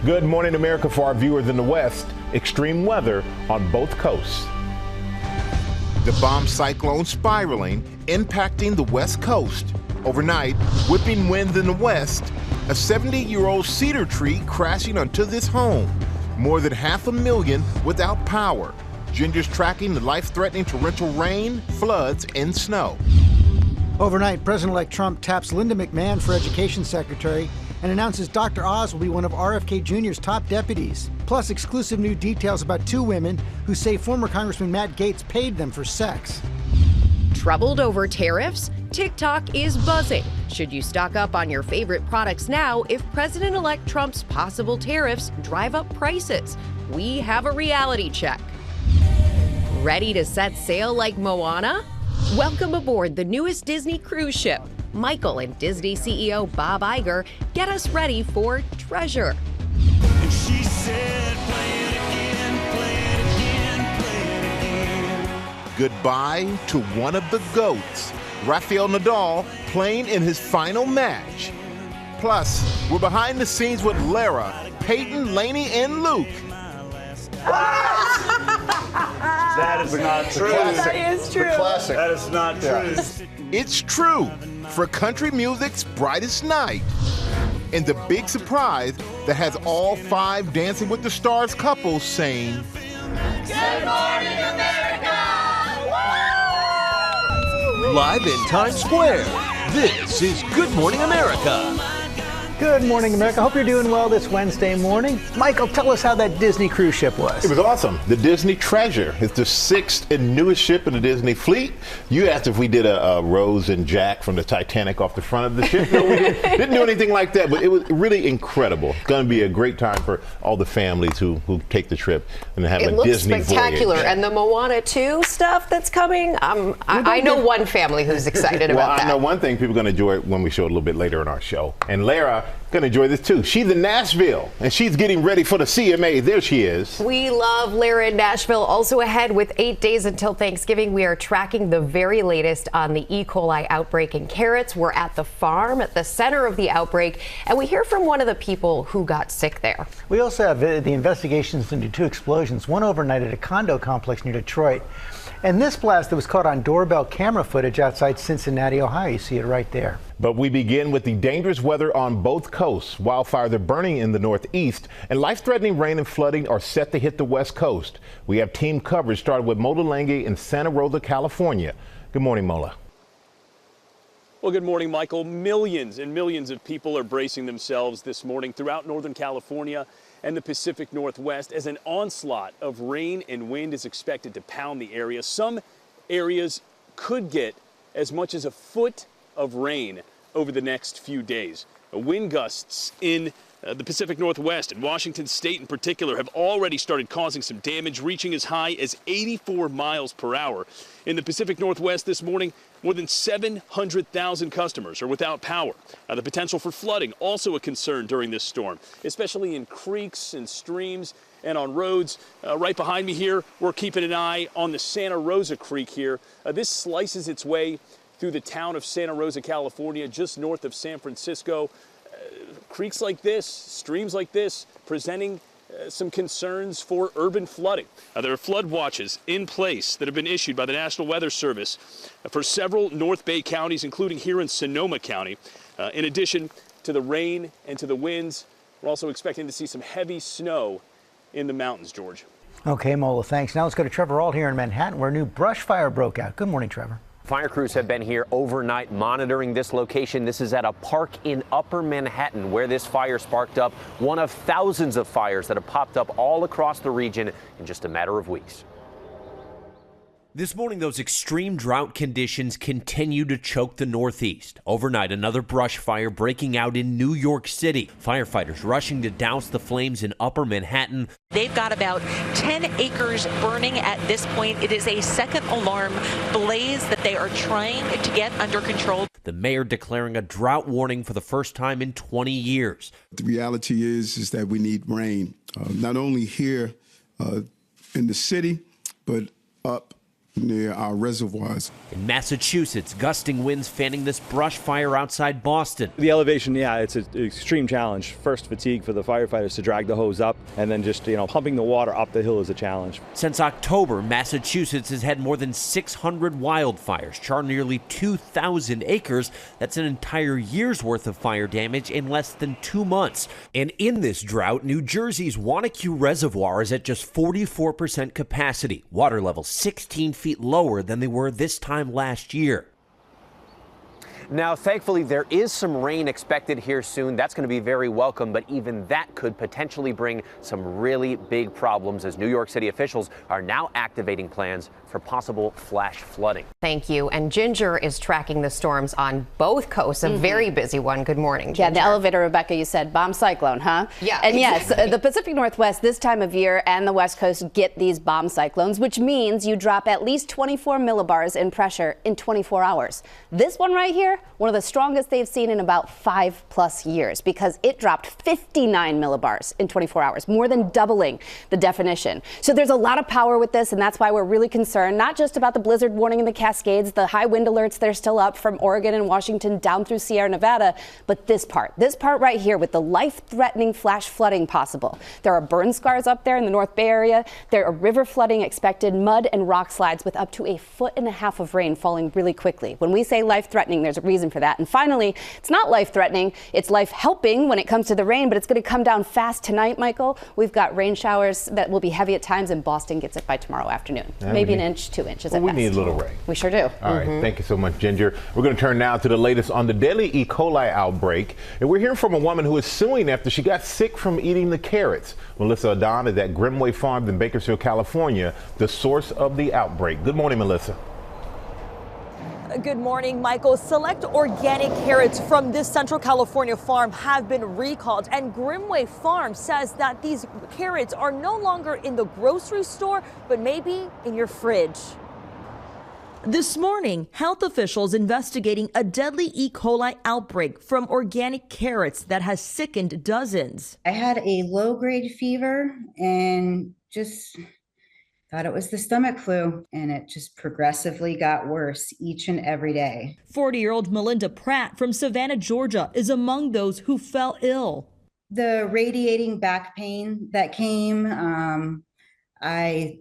Good morning, America. For our viewers in the West, extreme weather on both coasts. The bomb cyclone spiraling, impacting the West Coast. Overnight, whipping winds in the west, a 70-year-old cedar tree crashing onto this home. More than 500,000 without power. Ginger's tracking the life-threatening torrential rain, floods, and snow. Overnight, President-elect Trump taps Linda McMahon for Education Secretary and announces Dr. Oz will be one of RFK Jr.'s top deputies. Plus, exclusive new details about two women who say former Congressman Matt Gaetz paid them for sex. Troubled over tariffs? TikTok is buzzing. Should you stock up on your favorite products now if President-elect Trump's possible tariffs drive up prices? We have a reality check. Ready to set sail like Moana? Welcome aboard the newest Disney cruise ship. Michael and Disney CEO Bob Iger get us ready for treasure. And she said, play it again, play it again, play it again. Goodbye to one of the GOATs, Rafael Nadal, playing in his final match. Plus, we're behind the scenes with Lara, Peyton, Lainey, and Luke. That is not true. That is true. Classic. That is not true. It's true for country music's brightest night. And the big surprise that has all 5 Dancing with the Stars couples saying, Good morning, America! Woo! Live in Times Square, this is Good Morning America. Good morning, America. Hope you're doing well this Wednesday morning. Michael, tell us how that Disney cruise ship was. It was awesome. The Disney Treasure is the 6th and newest ship in the Disney fleet. You asked if we did a Rose and Jack from the Titanic off the front of the ship. No, we didn't do anything like that, but it was really incredible. It's going to be a great time for all the families who take the trip and have a Disney voyage. It looks spectacular. And the Moana 2 stuff that's coming, I know one family who's excited about that. I know one thing people are going to enjoy when we show it a little bit later in our show. And Lara going to enjoy this too. She's in Nashville and she's getting ready for the CMA. There she is. We love Lara in Nashville. Also ahead with 8 days until Thanksgiving, we are tracking the very latest on the E. coli outbreak in carrots. We're at the farm at the center of the outbreak, and we hear from one of the people who got sick there. We also have the investigations into 2 explosions, one overnight at a condo complex near Detroit. And this blast that was caught on doorbell camera footage outside Cincinnati, Ohio. You see it right there. But we begin with the dangerous weather on both coasts. Wildfires are burning in the northeast, and life-threatening rain and flooding are set to hit the west coast. We have team coverage started with Mola Lange in Santa Rosa, California. Good morning, Mola. Well, good morning, Michael. Millions and millions of people are bracing themselves this morning throughout Northern California and the Pacific Northwest as an onslaught of rain and wind is expected to pound the area. Some areas could get as much as a foot of rain over the next few days. Wind gusts in the Pacific Northwest and Washington State in particular have already started causing some damage, reaching as high as 84 miles per hour. In the Pacific Northwest this morning, more than 700,000 customers are without power. The potential for flooding also a concern during this storm, especially in creeks and streams and on roads. Right behind me here, we're keeping an eye on the Santa Rosa Creek here. This slices its way through the town of Santa Rosa, California, just north of San Francisco. Creeks like this, streams like this, presenting some concerns for urban flooding. There are flood watches in place that have been issued by the National Weather Service for several North Bay counties, including here in Sonoma County. In addition to the rain and to the winds, we're also expecting to see some heavy snow in the mountains, George. Okay, Mola, thanks. Now let's go to Trevor Ault here in Manhattan, where a new brush fire broke out. Good morning, Trevor. Fire crews have been here overnight monitoring this location. This is at a park in Upper Manhattan where this fire sparked up, one of thousands of fires that have popped up all across the region in just a matter of weeks. This morning, those extreme drought conditions continue to choke the Northeast. Overnight, another brush fire breaking out in New York City. Firefighters rushing to douse the flames in Upper Manhattan. They've got about 10 acres burning at this point. It is a second alarm blaze that they are trying to get under control. The mayor declaring a drought warning for the first time in 20 years. The reality is that we need rain, not only here in the city, but up near our reservoirs. In Massachusetts, gusting winds fanning this brush fire outside Boston. The elevation, yeah, it's an extreme challenge. First, fatigue for the firefighters to drag the hose up, and then just, pumping the water up the hill is a challenge. Since October, Massachusetts has had more than 600 wildfires, charred nearly 2,000 acres. That's an entire year's worth of fire damage in less than 2 months. And in this drought, New Jersey's Wanacue Reservoir is at just 44% capacity. Water level 16 feet lower than they were this time last year. Now, thankfully, there is some rain expected here soon. That's going to be very welcome, but even that could potentially bring some really big problems as New York City officials are now activating plans for possible flash flooding. Thank you. And Ginger is tracking the storms on both coasts. A very busy one. Good morning, Ginger. Yeah, the elevator, Rebecca, you said bomb cyclone, huh? Yeah. And exactly. yes, the Pacific Northwest this time of year and the West Coast get these bomb cyclones, which means you drop at least 24 millibars in pressure in 24 hours. This one right here, one of the strongest they've seen in about 5+ years, because it dropped 59 millibars in 24 hours, more than doubling the definition. So there's a lot of power with this, and that's why we're really concerned, not just about the blizzard warning in the Cascades, the high wind alerts that are still up from Oregon and Washington down through Sierra Nevada, but this part right here with the life-threatening flash flooding possible. There are burn scars up there in the North Bay area. There are river flooding expected, mud and rock slides with up to 1.5 feet of rain falling really quickly. When we say life-threatening, there's a reason for that. And finally, it's not life-threatening, it's life-helping when it comes to the rain, but it's going to come down fast tonight, Michael. We've got rain showers that will be heavy at times, and Boston gets it by tomorrow afternoon. Maybe an inch, 2 inches at best. We need a little rain. We sure do. All right, thank you so much, Ginger. We're going to turn now to the latest on the deadly E. coli outbreak. And we're hearing from a woman who is suing after she got sick from eating the carrots. Melissa Adan is at Grimway Farms in Bakersfield, California, the source of the outbreak. Good morning, Melissa. Good morning, Michael. Select organic carrots from this Central California farm have been recalled, and Grimway Farm says that these carrots are no longer in the grocery store, but maybe in your fridge. This morning, health officials investigating a deadly E. coli outbreak from organic carrots that has sickened dozens. I had a low-grade fever and just thought it was the stomach flu, and it just progressively got worse each and every day. 40-year-old Melinda Pratt from Savannah, Georgia, is among those who fell ill. The radiating back pain that came, I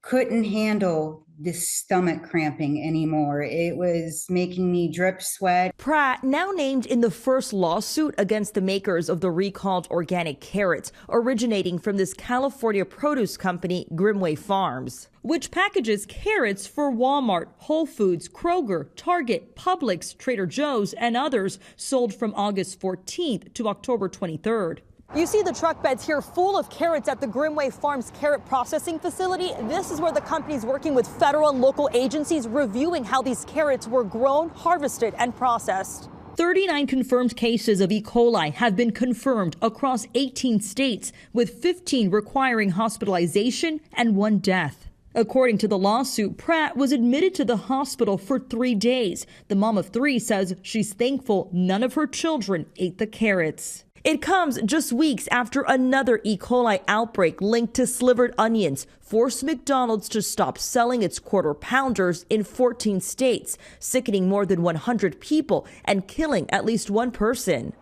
couldn't handle this stomach cramping anymore. It was making me drip sweat. Pratt, now named in the first lawsuit against the makers of the recalled organic carrots, originating from this California produce company, Grimway Farms, which packages carrots for Walmart, Whole Foods, Kroger, Target, Publix, Trader Joe's, and others, sold from August 14th to October 23rd. You see the truck beds here full of carrots at the Grimway Farms carrot processing facility. This is where the company is working with federal and local agencies reviewing how these carrots were grown, harvested, and processed. 39 confirmed cases of E. coli have been confirmed across 18 states, with 15 requiring hospitalization and 1 death. According to the lawsuit, Pratt was admitted to the hospital for 3 days. The mom of 3 says she's thankful none of her children ate the carrots. It comes just weeks after another E. coli outbreak linked to slivered onions forced McDonald's to stop selling its quarter pounders in 14 states, sickening more than 100 people and killing at least 1 person.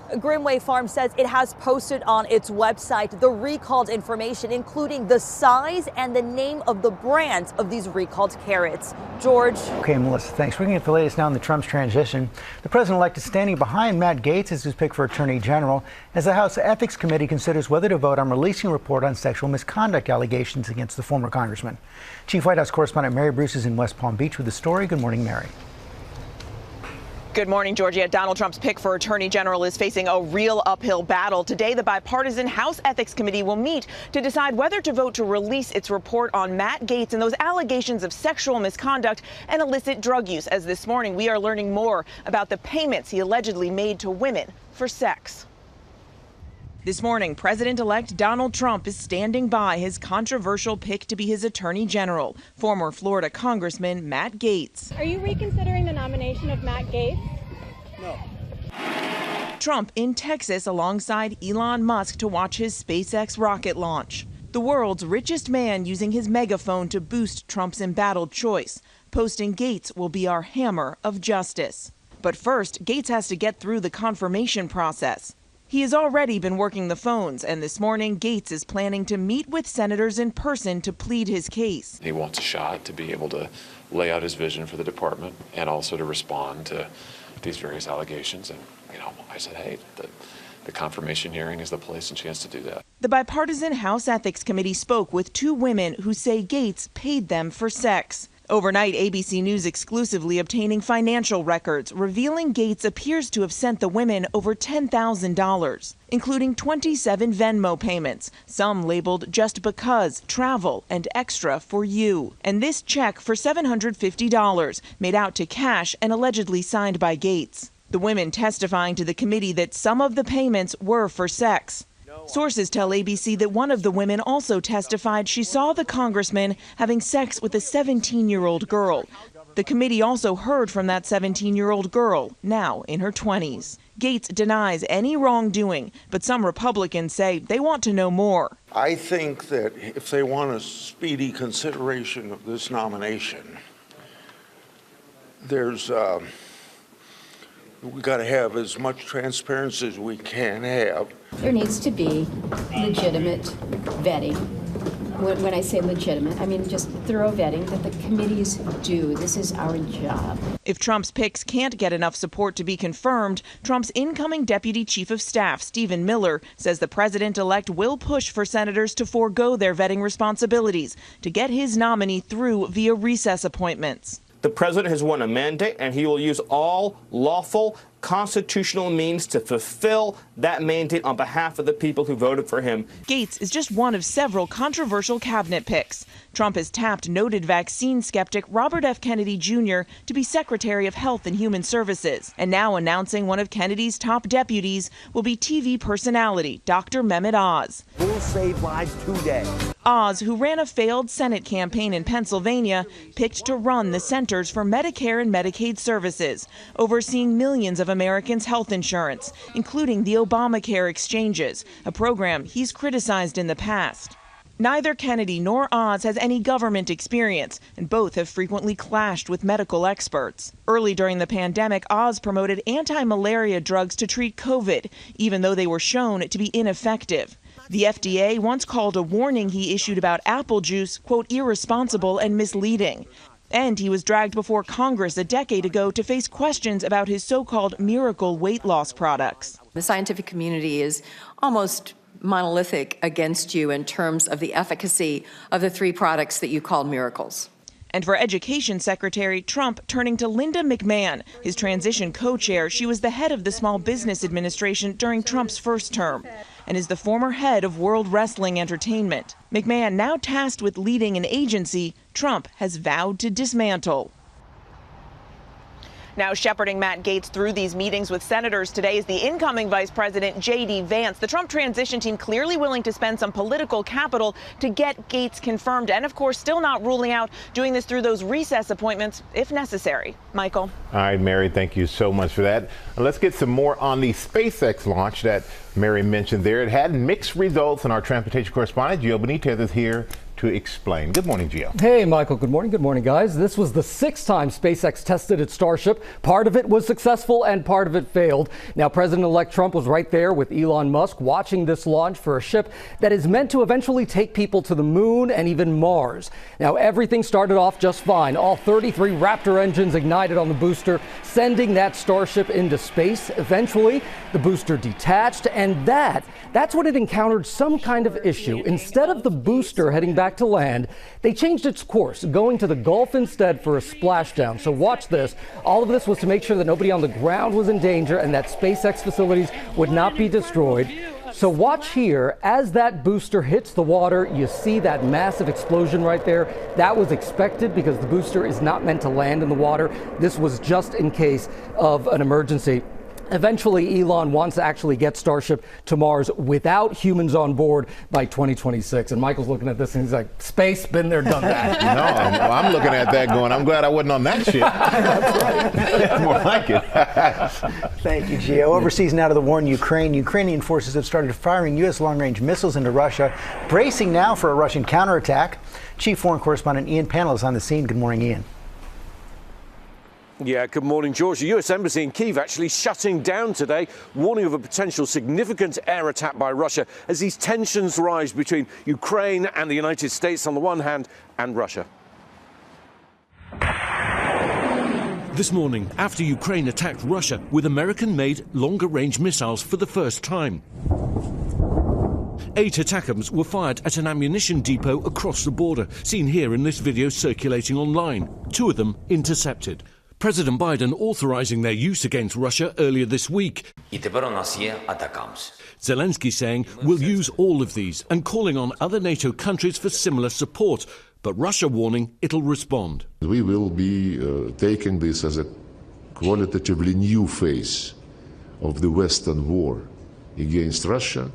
Grimway Farm says it has posted on its website the recalled information, including the size and the name of the brands of these recalled carrots. George. Okay, Melissa, thanks. We're going to get the latest now on the Trump's transition. The president-elect is standing behind Matt Gaetz as his pick for Attorney General as the House Ethics Committee considers whether to vote on releasing a report on sexual misconduct allegations against the former congressman. Chief White House correspondent Mary Bruce is in West Palm Beach with the story. Good morning, Mary. Good morning, Georgia. Donald Trump's pick for Attorney General is facing a real uphill battle. Today, the bipartisan House Ethics Committee will meet to decide whether to vote to release its report on Matt Gaetz and those allegations of sexual misconduct and illicit drug use, as this morning we are learning more about the payments he allegedly made to women for sex. This morning, President-elect Donald Trump is standing by his controversial pick to be his Attorney General, former Florida Congressman Matt Gaetz. Are you reconsidering the nomination of Matt Gaetz? No. Trump in Texas alongside Elon Musk to watch his SpaceX rocket launch. The world's richest man using his megaphone to boost Trump's embattled choice, posting Gates will be our hammer of justice. But first, Gates has to get through the confirmation process. He has already been working the phones, and this morning, Gates is planning to meet with senators in person to plead his case. He wants a shot to be able to lay out his vision for the department and also to respond to these various allegations. And, I said, hey, the confirmation hearing is the place and chance to do that. The bipartisan House Ethics Committee spoke with two women who say Gates paid them for sex. Overnight, ABC News exclusively obtaining financial records revealing Gates appears to have sent the women over $10,000, including 27 Venmo payments, some labeled just because, travel, and extra for you. And this check for $750 made out to cash and allegedly signed by Gates. The women testifying to the committee that some of the payments were for sex. Sources tell ABC that one of the women also testified she saw the congressman having sex with a 17-year-old girl. The committee also heard from that 17-year-old girl, now in her 20s. Gates denies any wrongdoing, but some Republicans say they want to know more. I think that if they want a speedy consideration of this nomination, we've got to have as much transparency as we can have. There needs to be legitimate vetting. When I say legitimate, I mean just thorough vetting that the committees do. This is our job. If Trump's picks can't get enough support to be confirmed, Trump's incoming Deputy Chief of Staff, Stephen Miller, says the president-elect will push for senators to forego their vetting responsibilities to get his nominee through via recess appointments. The president has won a mandate, and he will use all lawful constitutional means to fulfill that mandate on behalf of the people who voted for him. Gates is just one of several controversial cabinet picks. Trump has tapped noted vaccine skeptic Robert F. Kennedy Jr. to be Secretary of Health and Human Services, and now announcing one of Kennedy's top deputies will be TV personality Dr. Mehmet Oz. We'll save lives today. Oz, who ran a failed Senate campaign in Pennsylvania, picked to run the Centers for Medicare and Medicaid Services, overseeing millions of Americans' health insurance, including the Obamacare exchanges, a program he's criticized in the past. Neither Kennedy nor Oz has any government experience, and both have frequently clashed with medical experts. Early during the pandemic, Oz promoted anti-malaria drugs to treat COVID, even though they were shown to be ineffective. The FDA once called a warning he issued about apple juice, quote, irresponsible and misleading. And he was dragged before Congress a decade ago to face questions about his so-called miracle weight loss products. The scientific community is almost monolithic against you in terms of the efficacy of the three products that you called miracles. And for Education Secretary, Trump turning to Linda McMahon, his transition co-chair. She was the head of the Small Business Administration during Trump's first term and is the former head of World Wrestling Entertainment. McMahon now tasked with leading an agency Trump has vowed to dismantle. Now shepherding Matt Gaetz through these meetings with senators today is the incoming Vice President J.D. Vance. The Trump transition team clearly willing to spend some political capital to get Gaetz confirmed, and of course still not ruling out doing this through those recess appointments if necessary. Michael. All right, Mary, thank you so much for that. Let's get some more on the SpaceX launch that Mary mentioned there. It had mixed results, and our transportation correspondent Gio Benitez is here to explain. Good morning, Gio. Hey, Michael. Good morning. Good morning, guys. This was the 6th time SpaceX tested its Starship. Part of it was successful and part of it failed. Now, President-elect Trump was right there with Elon Musk watching this launch for a ship that is meant to eventually take people to the moon and even Mars. Now, everything started off just fine. All 33 Raptor engines ignited on the booster, sending that Starship into space. Eventually, the booster detached, and that's when it encountered some kind of issue. Instead of the booster heading back to land, they changed its course, going to the Gulf instead for a splashdown. So watch this. All of this was to make sure that nobody on the ground was in danger and that SpaceX facilities would not be destroyed. So watch here. As that booster hits the water, you see that massive explosion right there. That was expected because the booster is not meant to land in the water. This was just in case of an emergency. Eventually, Elon wants to actually get Starship to Mars without humans on board by 2026. And Michael's looking at this and he's like, space, been there, done that. No, I'm looking at that going, I'm glad I wasn't on that ship. That's more like it. Thank you, Gio. Overseas now to the war in Ukraine. Ukrainian forces have started firing U.S. long-range missiles into Russia, bracing now for a Russian counterattack. Chief Foreign Correspondent Ian Pannell is on the scene. Good morning, Ian. Yeah, good morning, George. The US Embassy in Kyiv actually shutting down today, warning of a potential significant air attack by Russia as these tensions rise between Ukraine and the United States on the one hand and Russia. This morning, after Ukraine attacked Russia with American-made longer-range missiles for the first time. 8 ATACMS were fired at an ammunition depot across the border, seen here in this video circulating online. 2 of them intercepted. President Biden authorizing their use against Russia earlier this week. Zelensky saying we'll use all of these and calling on other NATO countries for similar support. But Russia warning it'll respond. We will be taking this as a qualitatively new phase of the Western war against Russia.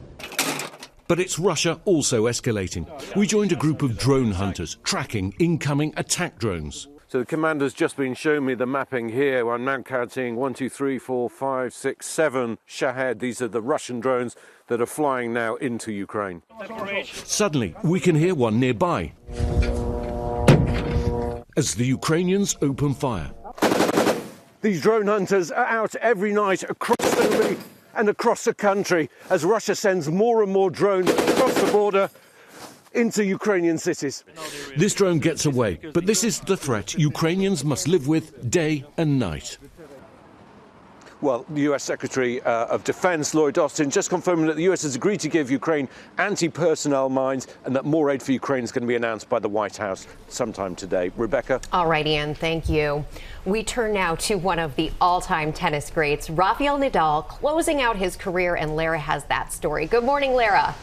But it's Russia also escalating. We joined a group of drone hunters tracking incoming attack drones. So the commander's just been showing me the mapping here. I'm now counting 1, 2, 3, 4, 5, 6, 7 Shahed. These are the Russian drones that are flying now into Ukraine. Suddenly, we can hear one nearby as the Ukrainians open fire. These drone hunters are out every night across the and across the country as Russia sends more and more drones across the border into Ukrainian cities. This drone gets away, but this is the threat Ukrainians must live with day and night. Well, the US Secretary of Defense, Lloyd Austin, just confirming that the US has agreed to give Ukraine anti-personnel mines and that more aid for Ukraine is going to be announced by the White House sometime today. Rebecca? All right, Ian, thank you. We turn now to one of the all-time tennis greats, Rafael Nadal, closing out his career, and Lara has that story. Good morning, Lara.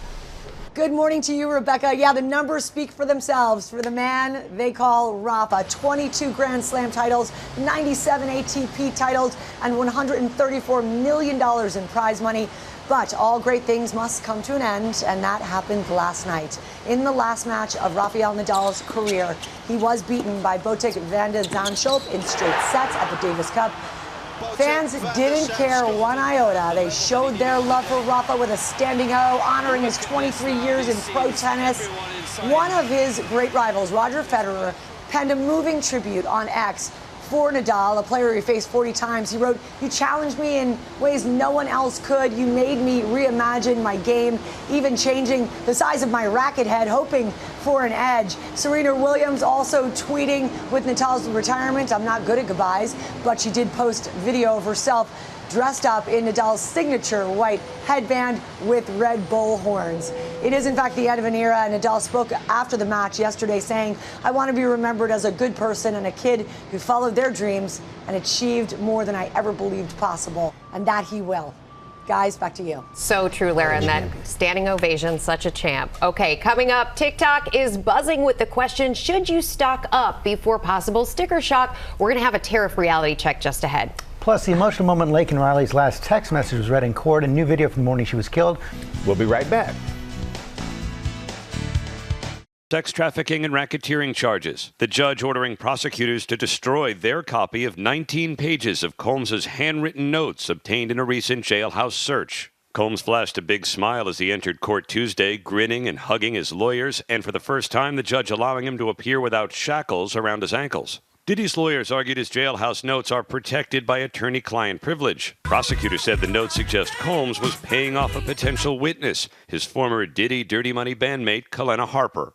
Good morning to you, Rebecca. Yeah, the numbers speak for themselves. For the man they call Rafa, 22 Grand Slam titles, 97 ATP titles, and $134 million in prize money. But all great things must come to an end, and that happened last night. In the last match of Rafael Nadal's career, he was beaten by Botic van de Zandschulp in straight sets at the Davis Cup. Fans didn't care one iota. They showed their love for Rafa with a standing O, honoring his 23 years in pro tennis. One of his great rivals, Roger Federer, penned a moving tribute on X for Nadal, a player he faced 40 times. He wrote, "You challenged me in ways no one else could. You made me reimagine my game, even changing the size of my racket head, hoping for an edge." Serena Williams also tweeting with Nadal's retirement, "I'm not good at goodbyes," but she did post video of herself dressed up in Nadal's signature white headband with Red Bull horns. It is, in fact, the end of an era, and Nadal spoke after the match yesterday saying, "I want to be remembered as a good person and a kid who followed their dreams and achieved more than I ever believed possible," and that he will. Guys, back to you. So true, Lara, and that standing ovation, such a champ. Okay, coming up, TikTok is buzzing with the question, should you stock up before possible sticker shock? We're going to have a tariff reality check just ahead. Plus, the emotional moment in Laken Riley's last text message was read in court. A new video from the morning she was killed. We'll be right back. Sex trafficking and racketeering charges. The judge ordering prosecutors to destroy their copy of 19 pages of Combs's handwritten notes obtained in a recent jailhouse search. Combs flashed a big smile as he entered court Tuesday, grinning and hugging his lawyers, and for the first time, the judge allowing him to appear without shackles around his ankles. Diddy's lawyers argued his jailhouse notes are protected by attorney-client privilege. Prosecutors said the notes suggest Combs was paying off a potential witness, his former Diddy Dirty Money bandmate, Kalena Harper.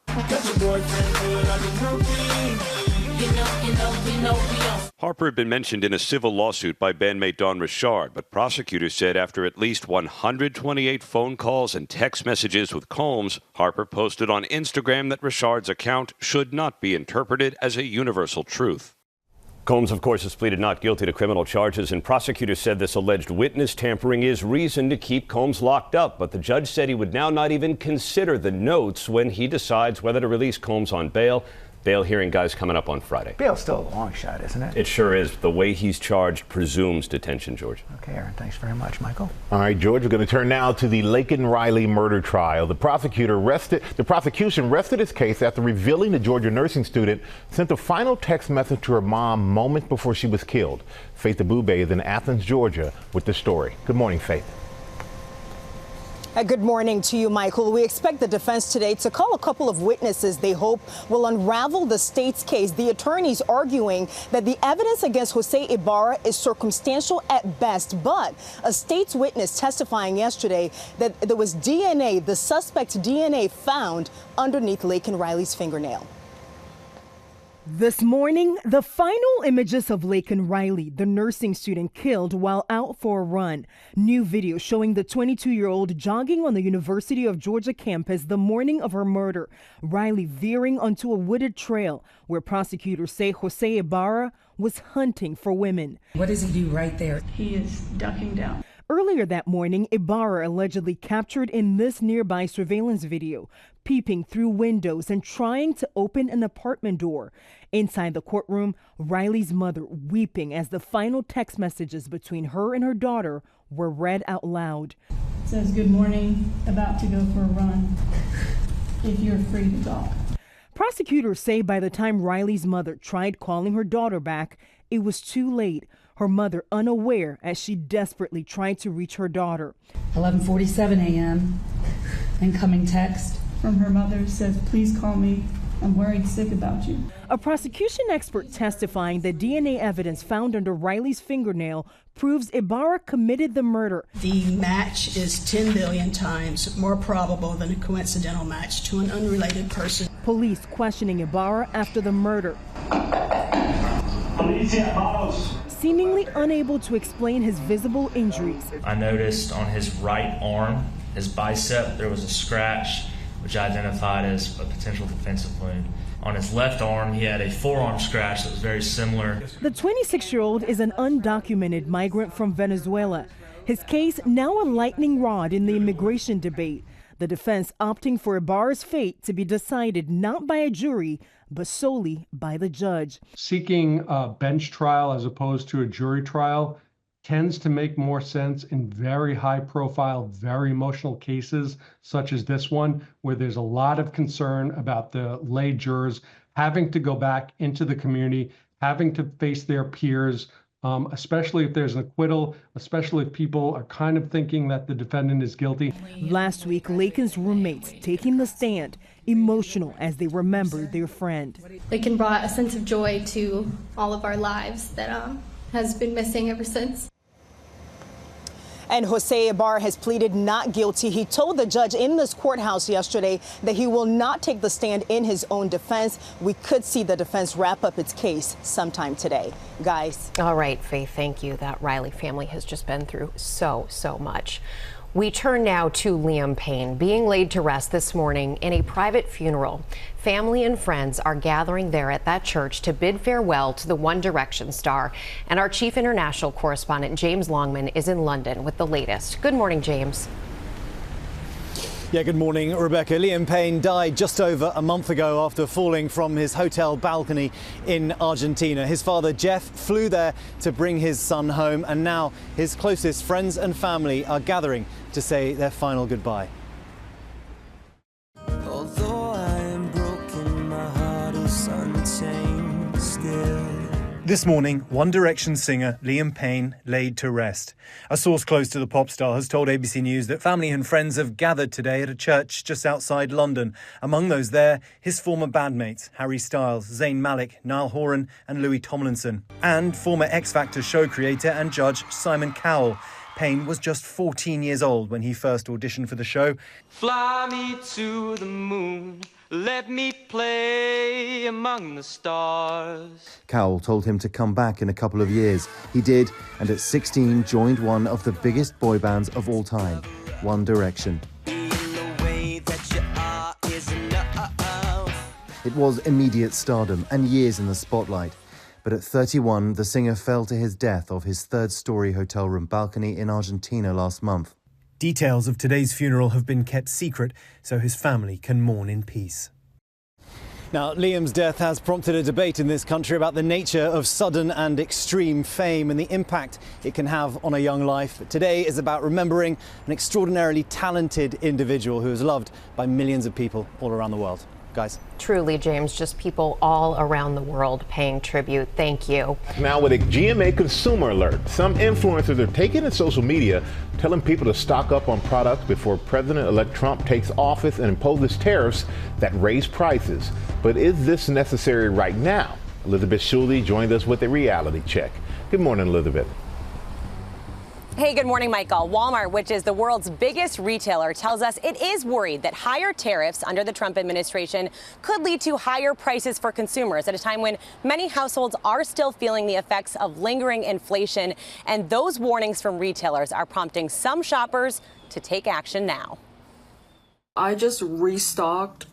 Harper had been mentioned in a civil lawsuit by bandmate Dawn Richard, but prosecutors said after at least 128 phone calls and text messages with Combs, Harper posted on Instagram that Richard's account should not be interpreted as a universal truth. Combs, of course, has pleaded not guilty to criminal charges, and prosecutors said this alleged witness tampering is reason to keep Combs locked up. But the judge said he would now not even consider the notes when he decides whether to release Combs on bail. Bail hearing, guys, coming up on Friday. Bail's still a long shot, isn't it? It sure is. The way he's charged presumes detention, George. Okay, Aaron, thanks very much. Michael? All right, George, we're going to turn now to the Laken Riley murder trial. The prosecution rested its case after revealing the Georgia nursing student sent a final text message to her mom moments before she was killed. Faith Abubey is in Athens, Georgia, with the story. Good morning, Faith. Good morning to you, Michael. We expect the defense today to call a couple of witnesses they hope will unravel the state's case. The attorneys arguing that the evidence against Jose Ibarra is circumstantial at best, but a state's witness testifying yesterday that there was DNA, the suspect's DNA, found underneath Laken Riley's fingernail. This morning, the final images of Laken Riley, the nursing student killed while out for a run. New video showing the 22-year-old jogging on the University of Georgia campus the morning of her murder. Riley veering onto a wooded trail where prosecutors say Jose Ibarra was hunting for women. What does he do right there? He is ducking down. Earlier that morning, Ibarra allegedly captured in this nearby surveillance video, peeping through windows and trying to open an apartment door. Inside the courtroom, Riley's mother weeping as the final text messages between her and her daughter were read out loud. It says, "Good morning, about to go for a run, if you're free to talk." Prosecutors say by the time Riley's mother tried calling her daughter back, it was too late. Her mother unaware as she desperately tried to reach her daughter. 11:47 a.m. Incoming text from her mother says, "Please call me. I'm worried sick about you." A prosecution expert testifying that DNA evidence found under Riley's fingernail proves Ibarra committed the murder. The match is 10 billion times more probable than a coincidental match to an unrelated person. Police questioning Ibarra after the murder. Seemingly unable to explain his visible injuries. I noticed on his right arm, his bicep, there was a scratch, which I identified as a potential defensive wound. On his left arm, he had a forearm scratch that was very similar. The 26-year-old is an undocumented migrant from Venezuela. His case now a lightning rod in the immigration debate. The defense opting for Ibarra's fate to be decided not by a jury, but solely by the judge. Seeking a bench trial as opposed to a jury trial tends to make more sense in very high-profile, very emotional cases, such as this one, where there's a lot of concern about the lay jurors having to go back into the community, having to face their peers, especially if there's an acquittal, especially if people are kind of thinking that the defendant is guilty. Last week, Laken's roommates taking the stand, emotional as they remembered their friend. Laken brought a sense of joy to all of our lives that has been missing ever since. And Jose Ibarra has pleaded not guilty. He told the judge in this courthouse yesterday that he will not take the stand in his own defense. We could see the defense wrap up its case sometime today. Guys. All right, Faith, thank you. That Riley family has just been through so much. We turn now to Liam Payne, being laid to rest this morning in a private funeral. Family and friends are gathering there at that church to bid farewell to the One Direction star. And our chief international correspondent, James Longman, is in London with the latest. Good morning, James. Yeah, good morning, Rebecca. Liam Payne died just over a month ago after falling from his hotel balcony in Argentina. His father, Jeff, flew there to bring his son home, and now his closest friends and family are gathering to say their final goodbye. Although I am broken, my heart is unchained still. This morning, One Direction singer Liam Payne laid to rest. A source close to the pop star has told ABC News that family and friends have gathered today at a church just outside London. Among those there, his former bandmates Harry Styles, Zayn Malik, Niall Horan and Louis Tomlinson, and former X Factor show creator and judge Simon Cowell. Payne was just 14 years old when he first auditioned for the show. Fly me to the moon, let me play among the stars. Cowell told him to come back in a couple of years. He did, and at 16 joined one of the biggest boy bands of all time, One Direction. It was immediate stardom and years in the spotlight. But at 31, the singer fell to his death off his third-story hotel room balcony in Argentina last month. Details of today's funeral have been kept secret so his family can mourn in peace. Now, Liam's death has prompted a debate in this country about the nature of sudden and extreme fame and the impact it can have on a young life. But today is about remembering an extraordinarily talented individual who is loved by millions of people all around the world. Guys. Truly, James, just people all around the world paying tribute. Thank you. Now with a GMA consumer alert, some influencers are taking to social media telling people to stock up on products before President-elect Trump takes office and imposes tariffs that raise prices. But is this necessary right now? Elizabeth Shuley joined us with a reality check. Good morning, Elizabeth. Hey, good morning, Michael. Walmart, which is the world's biggest retailer, tells us it is worried that higher tariffs under the Trump administration could lead to higher prices for consumers at a time when many households are still feeling the effects of lingering inflation. And those warnings from retailers are prompting some shoppers to take action now. I just restocked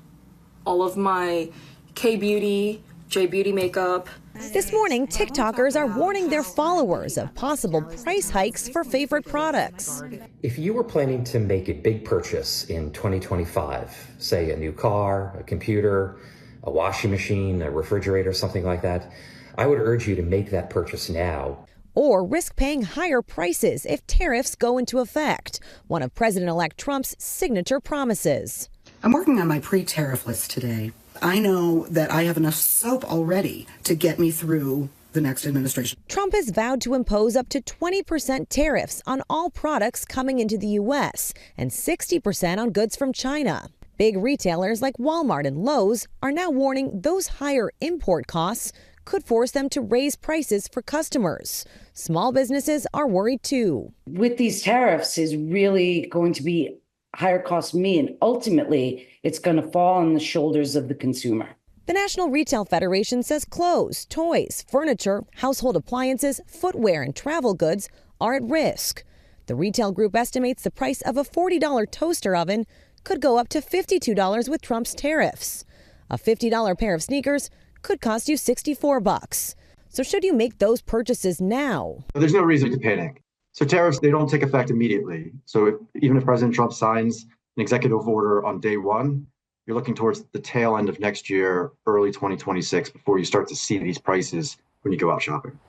all of my K-Beauty, J-Beauty makeup. This morning, TikTokers are warning their followers of possible price hikes for favorite products. If you were planning to make a big purchase in 2025, say a new car, a computer, a washing machine, a refrigerator, something like that, I would urge you to make that purchase now. Or risk paying higher prices if tariffs go into effect, one of President-elect Trump's signature promises. I'm working on my pre-tariff list today. I know that I have enough soap already to get me through the next administration. Trump has vowed to impose up to 20% tariffs on all products coming into the U.S. and 60% on goods from China. Big retailers like Walmart and Lowe's are now warning those higher import costs could force them to raise prices for customers. Small businesses are worried too. With these tariffs is really going to be higher cost me, and ultimately it's going to fall on the shoulders of the consumer. The National Retail Federation says clothes, toys, furniture, household appliances, footwear, and travel goods are at risk. The retail group estimates the price of a $40 toaster oven could go up to $52 with Trump's tariffs. A $50 pair of sneakers could cost you $64. So should you make those purchases now? There's no reason to panic. So tariffs, they don't take effect immediately. So even if President Trump signs an executive order on day one, you're looking towards the tail end of next year, early 2026, before you start to see these prices when you go out shopping.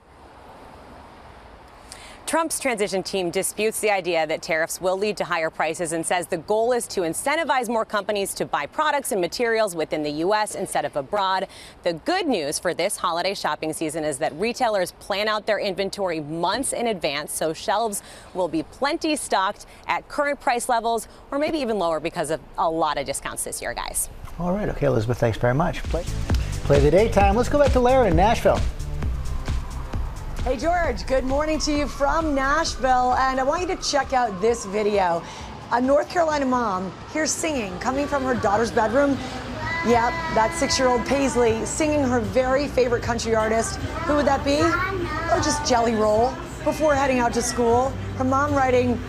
Trump's transition team disputes the idea that tariffs will lead to higher prices and says the goal is to incentivize more companies to buy products and materials within the U.S. instead of abroad. The good news for this holiday shopping season is that retailers plan out their inventory months in advance, so shelves will be plenty stocked at current price levels or maybe even lower because of a lot of discounts this year, guys. All right. Okay, Elizabeth, thanks very much. Play the daytime. Let's go back to Lara in Nashville. Hey, George, good morning to you from Nashville. And I want you to check out this video. A North Carolina mom here singing, coming from her daughter's bedroom. Yep, that 6-year-old Paisley singing her very favorite country artist. Who would that be? Oh, just Jelly Roll. Before heading out to school, her mom writing,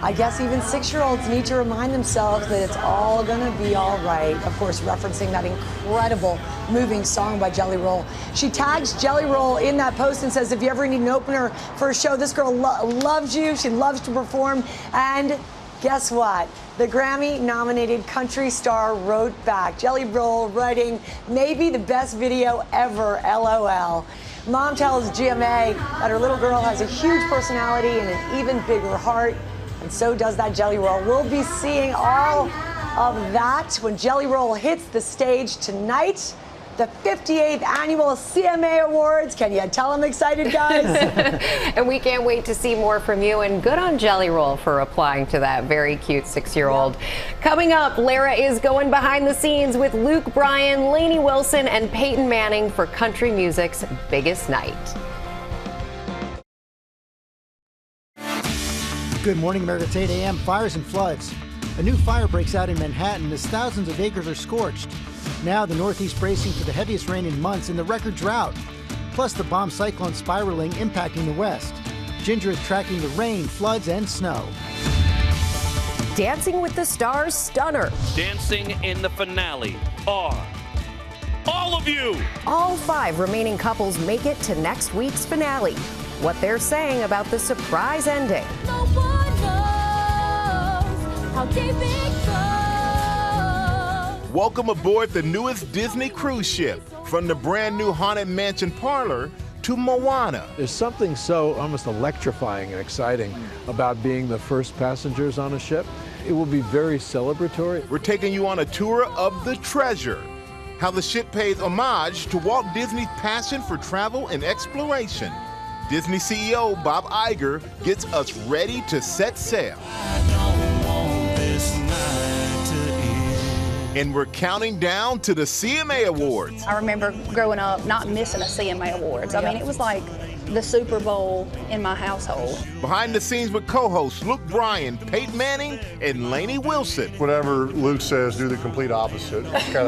I guess even 6-year-olds need to remind themselves that it's all gonna be all right. Of course, referencing that incredible, moving song by Jelly Roll. She tags Jelly Roll in that post and says, if you ever need an opener for a show, this girl loves you. She loves to perform. And guess what? The Grammy-nominated country star wrote back. Jelly Roll writing, maybe the best video ever, LOL. Mom tells GMA that her little girl has a huge personality and an even bigger heart. And so does that Jelly Roll. We'll be seeing all of that when Jelly Roll hits the stage tonight. The 58th annual CMA Awards. Can you tell I'm excited, guys? And we can't wait to see more from you. And good on Jelly Roll for replying to that very cute 6-year-old. Coming up, Lara is going behind the scenes with Luke Bryan, Lainey Wilson, and Peyton Manning for country music's biggest night. Good morning, America. It's 8 a.m. Fires and floods. A new fire breaks out in Manhattan as thousands of acres are scorched. Now the Northeast bracing for the heaviest rain in months and the record drought. Plus the bomb cyclone spiraling, impacting the West. Ginger is tracking the rain, floods, and snow. Dancing with the Stars stunner. Dancing in the finale are all of you. All 5 remaining couples make it to next week's finale. What they're saying about the surprise ending. No one knows how deep it goes. Welcome aboard the newest Disney cruise ship. From the brand new Haunted Mansion parlor to Moana. There's something so almost electrifying and exciting about being the first passengers on a ship. It will be very celebratory. We're taking you on a tour of the treasure. How the ship pays homage to Walt Disney's passion for travel and exploration. Disney CEO Bob Iger gets us ready to set sail. And we're counting down to the CMA Awards. I remember growing up not missing a CMA Awards. I mean, it was like the Super Bowl in my household. Behind the scenes with co-hosts Luke Bryan, Peyton Manning, and Lainey Wilson. Whatever Luke says, do the complete opposite. It's kind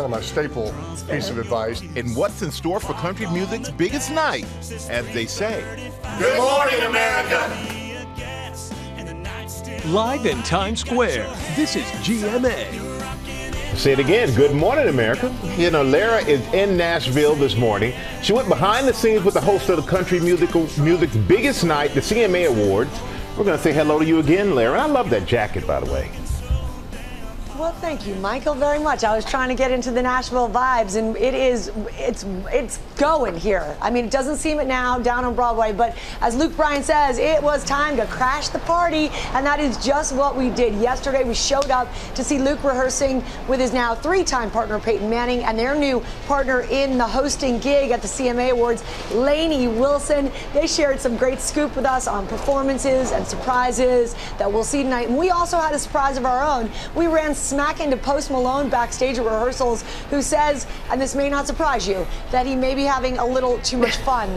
of my staple piece of advice. And what's in store for country music's biggest night, as they say. Good morning, America. Live in Times Square, this is GMA. Say it again. Good morning, America. You know, Lara is in Nashville this morning. She went behind the scenes with the host of the country music's biggest night, the CMA Awards. We're going to say hello to you again, Lara. I love that jacket, by the way. Well, thank you, Michael, very much. I was trying to get into the Nashville vibes, and it's going here. I mean, it doesn't seem it now down on Broadway, but as Luke Bryan says, it was time to crash the party, and that is just what we did yesterday. We showed up to see Luke rehearsing with his now three-time partner, Peyton Manning, and their new partner in the hosting gig at the CMA Awards, Lainey Wilson. They shared some great scoop with us on performances and surprises that we'll see tonight. And we also had a surprise of our own. We ran smack into Post Malone backstage at rehearsals, who says, and this may not surprise you, that he may be having a little too much fun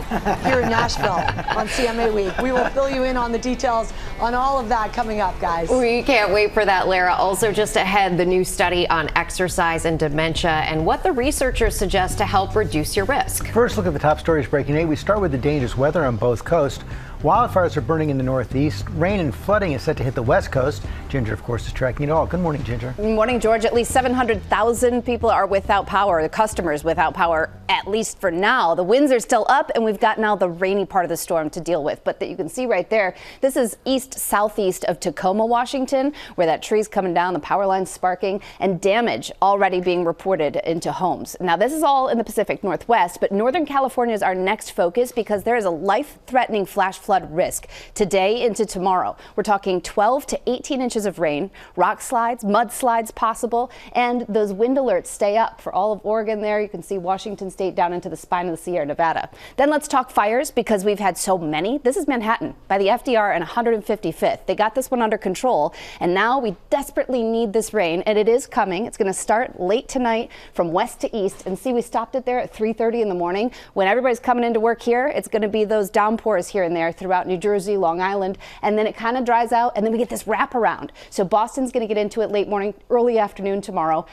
here in Nashville on CMA Week. We will fill you in on the details on all of that coming up, guys. We can't wait for that, Lara. Also just ahead, the new study on exercise and dementia and what the researchers suggest to help reduce your risk. First, look at the top stories breaking 8. We start with the dangerous weather on both coasts. Wildfires are burning in the northeast. Rain and flooding is set to hit the west coast. Ginger, of course, is tracking it all. Good morning, Ginger. Good morning, George. At least 700,000 people are without power, the customers without power, at least for now. The winds are still up, and we've got now the rainy part of the storm to deal with. But that you can see right there, this is east-southeast of Tacoma, Washington, where that tree's coming down, the power line's sparking, and damage already being reported into homes. Now, this is all in the Pacific Northwest, but Northern California is our next focus because there is a life-threatening flash flood risk today into tomorrow. We're talking 12 to 18 inches of rain, rock slides, mudslides possible, and those wind alerts stay up for all of Oregon there. You can see Washington State down into the spine of the Sierra Nevada. Then let's talk fires because we've had so many. This is Manhattan by the FDR and 155th. They got this one under control, and now we desperately need this rain, and it is coming. It's going to start late tonight from west to east, and see, we stopped it there at 3:30 in the morning. When everybody's coming into work here, it's going to be those downpours here and there throughout New Jersey, Long Island, and then it kind of dries out, and then we get this wraparound. So Boston's going to get into it late morning, early afternoon tomorrow.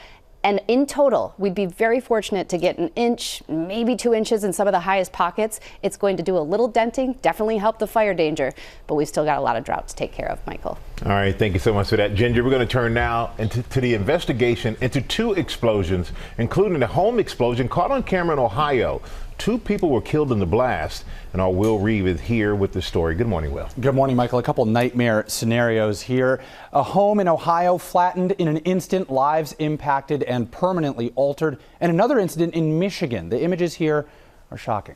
And in total, we'd be very fortunate to get an inch, maybe 2 inches in some of the highest pockets. It's going to do a little denting, definitely help the fire danger, but we've still got a lot of drought to take care of, Michael. All right, thank you so much for that, Ginger. We're going to turn now to the investigation into 2 explosions, including a home explosion caught on camera in Ohio. 2 people were killed in the blast, and our Will Reeve is here with the story. Good morning, Will. Good morning, Michael. A couple nightmare scenarios here. A home in Ohio flattened in an instant, lives impacted and permanently altered, and another incident in Michigan. The images here are shocking.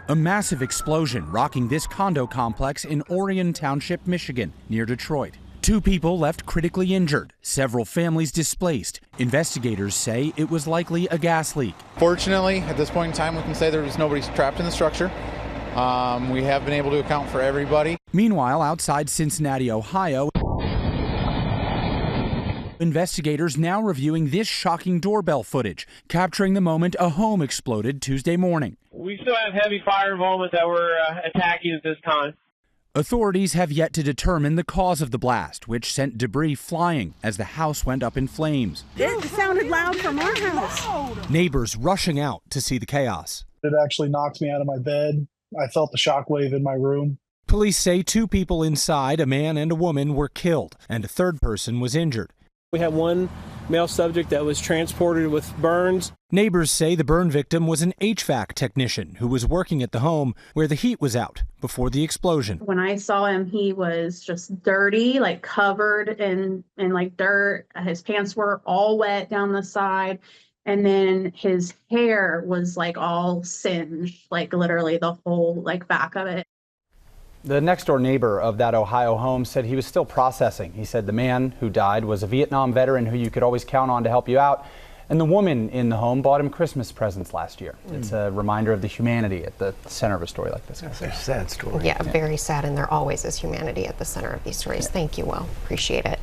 A massive explosion rocking this condo complex in Orion Township, Michigan, near Detroit. 2 people left critically injured, several families displaced. Investigators say it was likely a gas leak. Fortunately, at this point in time, we can say there was nobody trapped in the structure. We have been able to account for everybody. Meanwhile, outside Cincinnati, Ohio, investigators now reviewing this shocking doorbell footage, capturing the moment a home exploded Tuesday morning. We still have heavy fire involvement that we're attacking at this time. Authorities have yet to determine the cause of the blast, which sent debris flying as the house went up in flames. It sounded loud from our house. Neighbors rushing out to see the chaos. It actually knocked me out of my bed. I felt the shockwave in my room. Police say 2 people inside, a man and a woman, were killed, and a third person was injured. We had one male subject that was transported with burns. Neighbors say the burn victim was an HVAC technician who was working at the home where the heat was out before the explosion. When I saw him, he was just dirty, like covered in like dirt. His pants were all wet down the side. And then his hair was like all singed, like literally the whole like back of it. The next door neighbor of that Ohio home said he was still processing. He said the man who died was a Vietnam veteran who you could always count on to help you out. And the woman in the home bought him Christmas presents last year. It's a reminder of the humanity at the center of a story like this. That's a sad story. Yeah, very sad, and there always is humanity at the center of these stories. Thank you, Will. Appreciate it.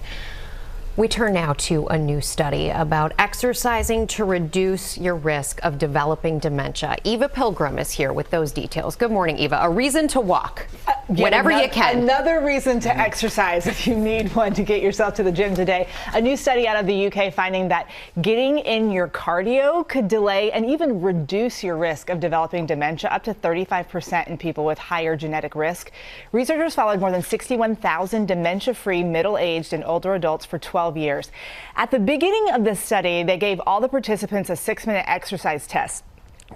We turn now to a new study about exercising to reduce your risk of developing dementia. Eva Pilgrim is here with those details. Good morning, Eva. A reason to walk whenever you can. Another reason to exercise if you need one to get yourself to the gym today. A new study out of the UK finding that getting in your cardio could delay and even reduce your risk of developing dementia up to 35% in people with higher genetic risk. Researchers followed more than 61,000 dementia-free middle-aged and older adults for 12 years. At the beginning of this study, they gave all the participants a 6-minute exercise test,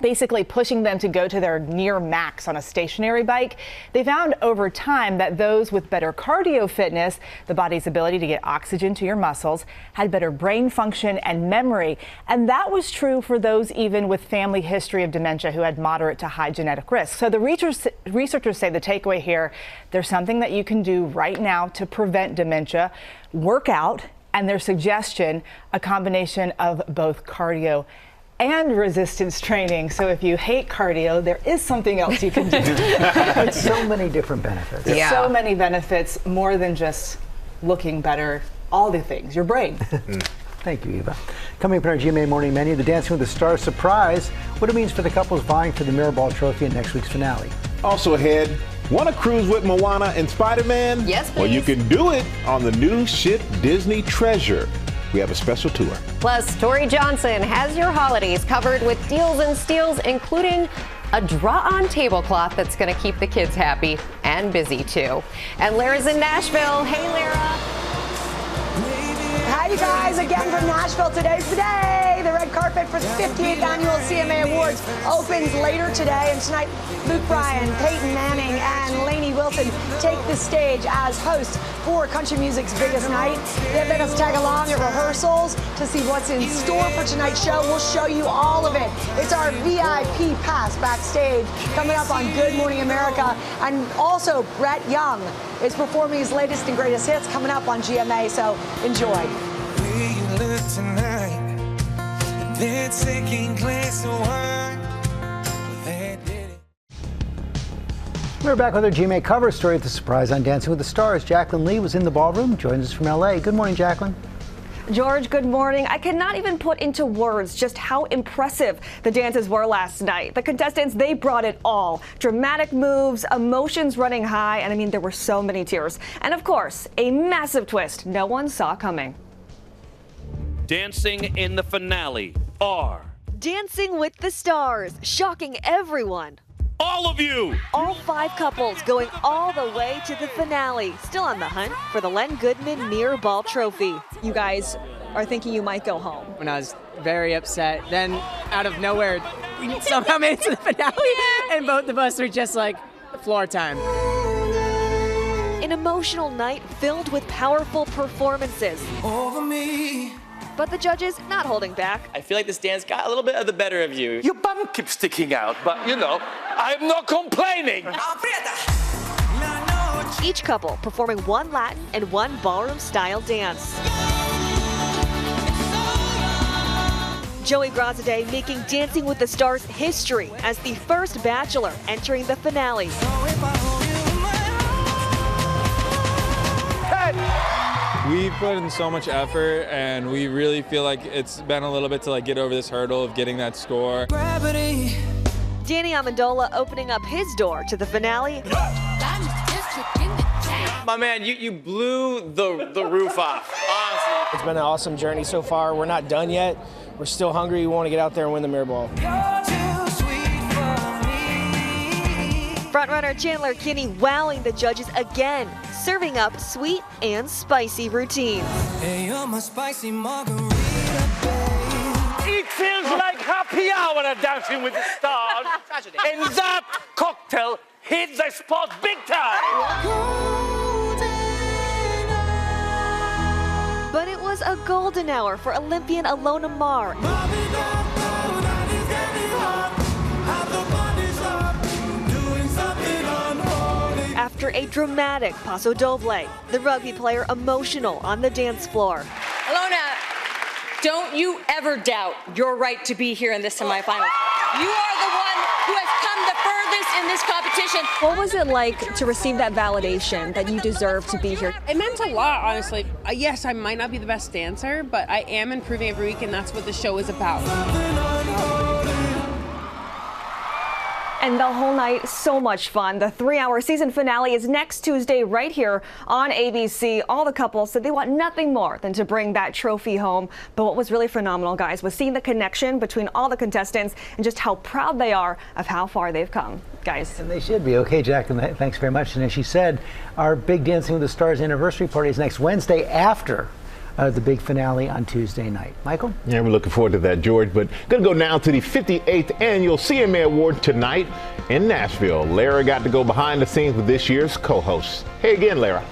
basically pushing them to go to their near max on a stationary bike. They found over time that those with better cardio fitness, the body's ability to get oxygen to your muscles, had better brain function and memory. And that was true for those even with family history of dementia who had moderate to high genetic risk. So the researchers say the takeaway here, there's something that you can do right now to prevent dementia. Work out, and their suggestion, a combination of both cardio and resistance training. So if you hate cardio, there is something else you can do. It's so many different benefits. Yeah. So many benefits, more than just looking better, all the things, your brain. Thank you, Eva. Coming up in our GMA Morning Menu, the Dancing with the Stars surprise, what it means for the couples vying for the Mirrorball Trophy in next week's finale. Also ahead, want to cruise with Moana and Spider-Man? Yes, please. Well, you can do it on the new ship Disney Treasure. We have a special tour. Plus, Tori Johnson has your holidays covered with deals and steals, including a draw-on tablecloth that's going to keep the kids happy and busy, too. And Lara's in Nashville. Hey, Lara. Hi, you guys, again from Nashville. Today's the day. The red carpet for the 58th annual CMA Awards opens later today. And tonight, Luke Bryan, Peyton Manning, and Lainey Wilson take the stage as hosts for country music's biggest night. They let us tag along at rehearsals to see what's in store for tonight's show. We'll show you all of it. It's our VIP pass backstage coming up on Good Morning America. And also, Brett Young is performing his latest and greatest hits coming up on GMA, so enjoy. We're back with our GMA cover story at the surprise on Dancing with the Stars. Jacqueline Lee was in the ballroom, joins us from LA. Good morning, Jacqueline. George, good morning. I cannot even put into words just how impressive the dances were last night. The contestants, they brought it all. Dramatic moves, emotions running high, and I mean, there were so many tears. And of course, a massive twist no one saw coming. Dancing in the finale are Dancing with the Stars, shocking everyone. all of you! All 5 couples going all the way to the finale, still on the hunt for the Len Goodman Mirrorball Trophy. You guys are thinking you might go home. When I was very upset, then out of nowhere, we somehow made it to the finale, and both of us were just like, floor time. An emotional night filled with powerful performances. Over me. But the judges not holding back. I feel like this dance got a little bit of the better of you. Your bum keeps sticking out, but you know, I'm not complaining. Each couple performing one Latin and one ballroom-style dance. Joey Grazadeh making Dancing with the Stars history as the first bachelor entering the finale. We put in so much effort, and we really feel like it's been a little bit to get over this hurdle of getting that score. Danny Amendola opening up his door to the finale. My man, you blew the roof off, honestly. It's been an awesome journey so far. We're not done yet. We're still hungry. We want to get out there and win the Mirrorball. Frontrunner Chandler Kinney wowing the judges again, serving up sweet and spicy routines. Hey, you're my spicy margarita. It feels like happy hour at Dancing with the Stars. And that cocktail hit the spot big time. But it was a golden hour for Olympian Alona Mar. After a dramatic paso doble, the rugby player emotional on the dance floor. Alona, don't you ever doubt your right to be here in this semifinal. You are the one who has come the furthest in this competition. What was it like to receive that validation that you deserve to be here? It meant a lot, honestly. Yes, I might not be the best dancer, but I am improving every week, and that's what the show is about. And the whole night, so much fun. The 3-hour season finale is next Tuesday right here on ABC. All the couples said they want nothing more than to bring that trophy home. But what was really phenomenal, guys, was seeing the connection between all the contestants and just how proud they are of how far they've come. Guys. And they should be. Okay, Jacqueline, thanks very much. And as she said, our big Dancing with the Stars anniversary party is next Wednesday after the big finale on Tuesday night. Michael? Yeah, we're looking forward to that, George. But going to go now to the 58th Annual CMA Award tonight in Nashville. Lara got to go behind the scenes with this year's co-host. Hey again, Lara.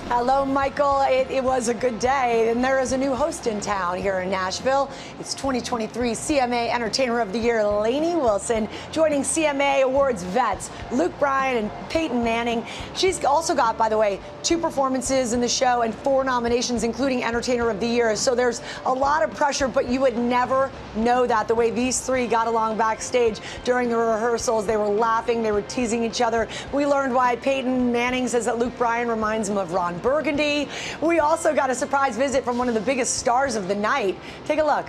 Hello, Michael. It was a good day, and there is a new host in town here in Nashville. It's 2023 CMA Entertainer of the Year, Lainey Wilson, joining CMA Awards vets Luke Bryan and Peyton Manning. She's also got, by the way, 2 performances in the show and 4 nominations, including Entertainer of the Year. So there's a lot of pressure, but you would never know that the way these 3 got along backstage during the rehearsals. They were laughing, they were teasing each other. We learned why Peyton Manning says that Luke Bryan reminds him of Ron Burgundy. We also got a surprise visit from one of the biggest stars of the night. Take a look.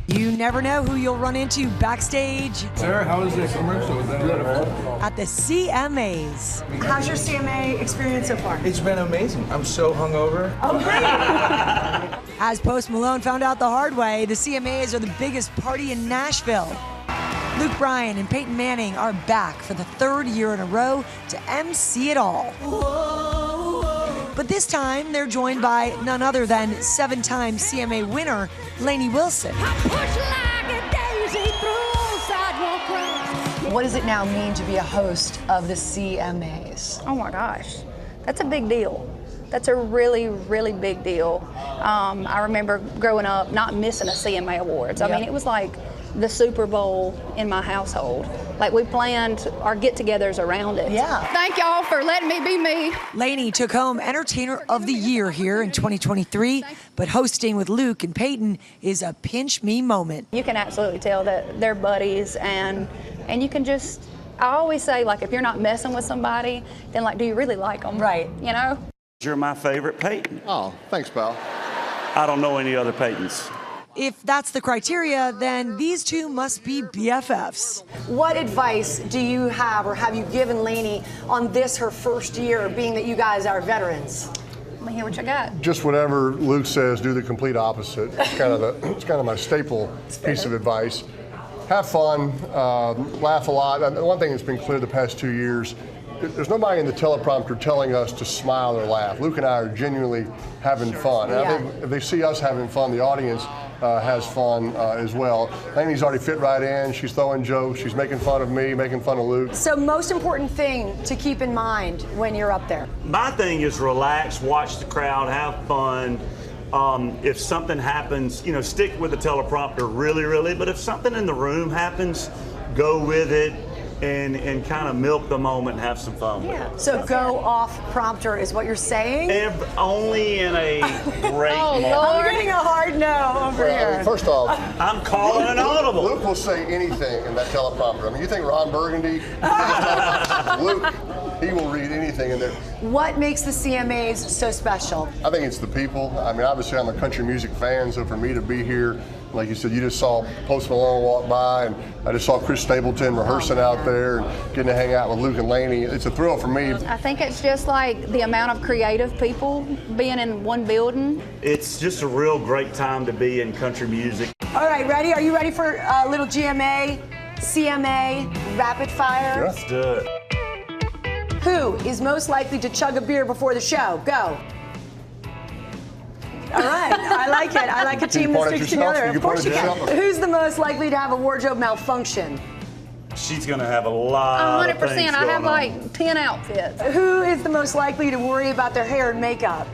You never know who you'll run into backstage. Sarah, how was the commercial? Was that beautiful? At the CMAs. How's your CMA experience so far? It's been amazing. I'm so hungover. Oh, great. As Post Malone found out the hard way, the CMAs are the biggest party in Nashville. Luke Bryan and Peyton Manning are back for the 3rd year in a row to MC it all. But this time, they're joined by none other than 7-time CMA winner, Lainey Wilson. What does it now mean to be a host of the CMAs? Oh my gosh, that's a big deal. That's a really, really big deal. I remember growing up not missing a CMA Awards. I mean, it was like the Super Bowl in my household. Like, we planned our get-togethers around it. Yeah. Thank y'all for letting me be me. Lainey took home Entertainer of the Year here in 2023, but hosting with Luke and Peyton is a pinch me moment. You can absolutely tell that they're buddies, and you can just, I always say, like, if you're not messing with somebody, then, like, do you really like them? Right. You know? You're my favorite Peyton. Oh, thanks, pal. I don't know any other Peytons. If that's the criteria, then these 2 must be BFFs. What advice do you have or have you given Lainey on this, her first year, being that you guys are veterans? Let me hear what you got. Just whatever Luke says, do the complete opposite. It's kind of my staple piece of advice. Have fun, laugh a lot. And one thing that's been clear the past 2 years, there's nobody in the teleprompter telling us to smile or laugh. Luke and I are genuinely having fun. And I think if they see us having fun, the audience has fun as well. Lainey's already fit right in. She's throwing jokes. She's making fun of me, making fun of Luke. So most important thing to keep in mind when you're up there? My thing is relax, watch the crowd, have fun. If something happens, stick with the teleprompter really, but if something in the room happens, go with it. And kind of milk the moment and have some fun with it. So go off prompter is what you're saying? Only in a great moment. I'm getting a hard no over here. First off, I'm calling an audible. Luke will say anything in that teleprompter. I mean, you think Ron Burgundy? Luke, he will read anything in there. What makes the CMAs so special? I think it's the people. I mean, obviously I'm a country music fan, so for me to be here, like you said, you just saw Post Malone walk by, and I just saw Chris Stapleton rehearsing out there and getting to hang out with Luke and Lainey. It's a thrill for me. I think it's just like the amount of creative people being in one building. It's just a real great time to be in country music. All right, ready? Are you ready for a little GMA, CMA, rapid fire? Let's do it. Who is most likely to chug a beer before the show? Go. All right. I like it. I like a team that sticks together. Of course you can. Who's the most likely to have a wardrobe malfunction? She's going to have a lot of things 100%. I have going like on. 10 outfits. Who is the most likely to worry about their hair and makeup?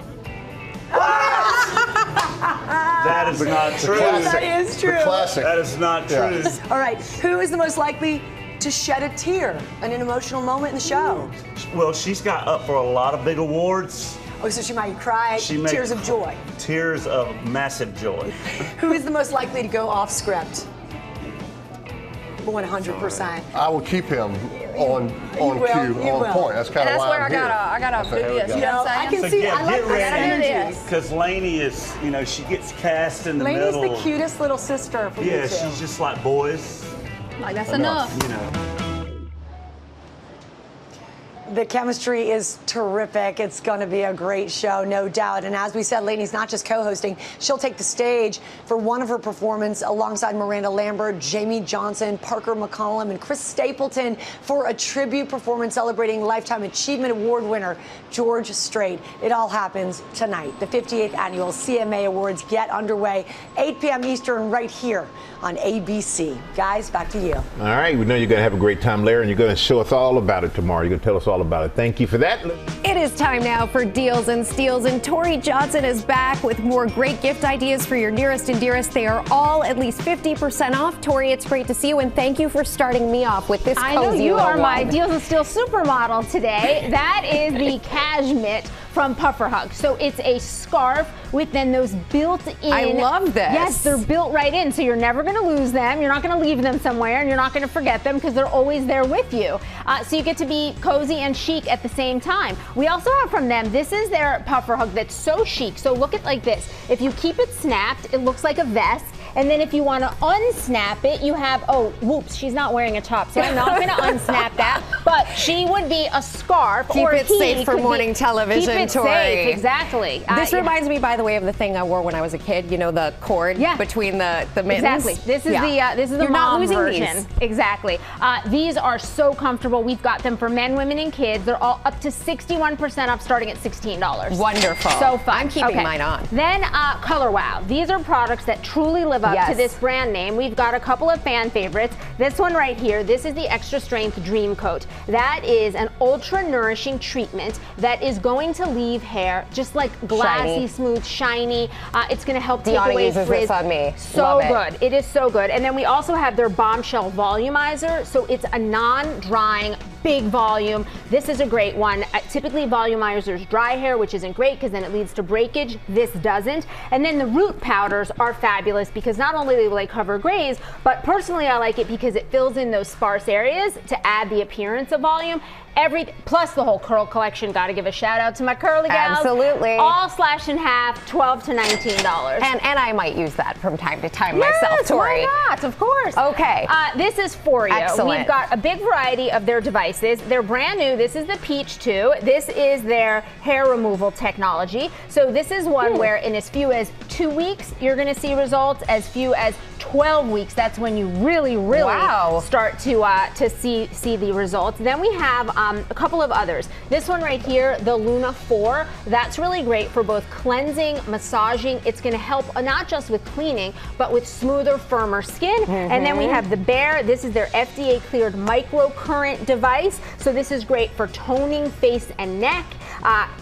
That is not true. That is true. The classic. That is not true. All right. Who is the most likely to shed a tear in an emotional moment in the show? Well, she's got up for a lot of big awards. Oh, so she might cry tears of joy. Tears of massive joy. Who is the most likely to go off script? 100%. I will keep him on cue, on point. That's kind of why I'm here. I got a video. You know, I can see. I like that energy. Because Lainey is, you know, she gets cast in the middle. Lainey's the cutest little sister for you two. Yeah, she's just like boys. Like that's enough. You know. The chemistry is terrific. It's going to be a great show, no doubt. And as we said, Lainey's not just co-hosting. She'll take the stage for one of her performances alongside Miranda Lambert, Jamie Johnson, Parker McCollum, and Chris Stapleton for a tribute performance celebrating Lifetime Achievement Award winner George Strait. It all happens tonight. The 58th Annual CMA Awards get underway, 8 p.m. Eastern, right here on ABC. Guys, back to you. All right, we know you're going to have a great time, Larry, and you're going to show us all about it tomorrow. You're going to tell us all about it. Thank you for that. It is time now for Deals and Steals, and Tori Johnson is back with more great gift ideas for your nearest and dearest. They are all at least 50% off. Tori, it's great to see you, and thank you for starting me off with this cozy I know you are my one. Deals and Steals supermodel today. That is the Cashmit from Puffer Hug. So it's a scarf with then those built-in. I love this. Yes, they're built right in, so you're never going to lose them. You're not going to leave them somewhere, and you're not going to forget them because they're always there with you. So you get to be cozy and chic at the same time. We also have from them, this is their Puffer Hug that's so chic. So look at like this. If you keep it snapped, it looks like a vest. And then if you want to unsnap it, you have, oh, whoops, she's not wearing a top, so I'm not going to unsnap that. But she would be a scarf. Keep or it safe for morning television, keep it Tori. Safe, exactly. This reminds me, by the way, of the thing I wore when I was a kid. You know, the cord between the mittens. Exactly. This is the You're not mom losing version. these. Exactly. These are so comfortable. We've got them for men, women, and kids. They're all up to 61% off, starting at $16. Wonderful. So fun. I'm keeping mine on. Then Color Wow. These are products that truly live up to this brand name. We've got a couple of fan favorites. This one right here, this is the Extra Strength Dream Coat. That is an ultra nourishing treatment that is going to leave hair just like glassy, smooth, shiny. It's going to help take Deanna away uses frizz. this on me. So Love it. good. It is so good. And then we also have their Bombshell Volumizer. So it's a non-drying, big volume. This is a great one. Typically volumizers dry hair, which isn't great because then it leads to breakage. This doesn't. And then the root powders are fabulous because not only will they cover grays, but personally I like it because it fills in those sparse areas to add the appearance of volume. Plus the whole curl collection. Got to give a shout out to my curly gals. Absolutely. All slashed in half, $12 to $19. And I might use that from time to time myself, Tori. Why not? Of course. Okay. This is for you. Excellent. We've got a big variety of their devices. They're brand new. This is the Peach 2. This is their hair removal technology. So this is one where in as few as 2 weeks, you're going to see results. As few as 12 weeks, that's when you really start to see the results. Then we have a couple of others. This one right here, the Luna 4, that's really great for both cleansing, massaging. It's going to help not just with cleaning, but with smoother, firmer skin. And then we have the Bear. This is their FDA cleared microcurrent device. So this is great for toning face and neck.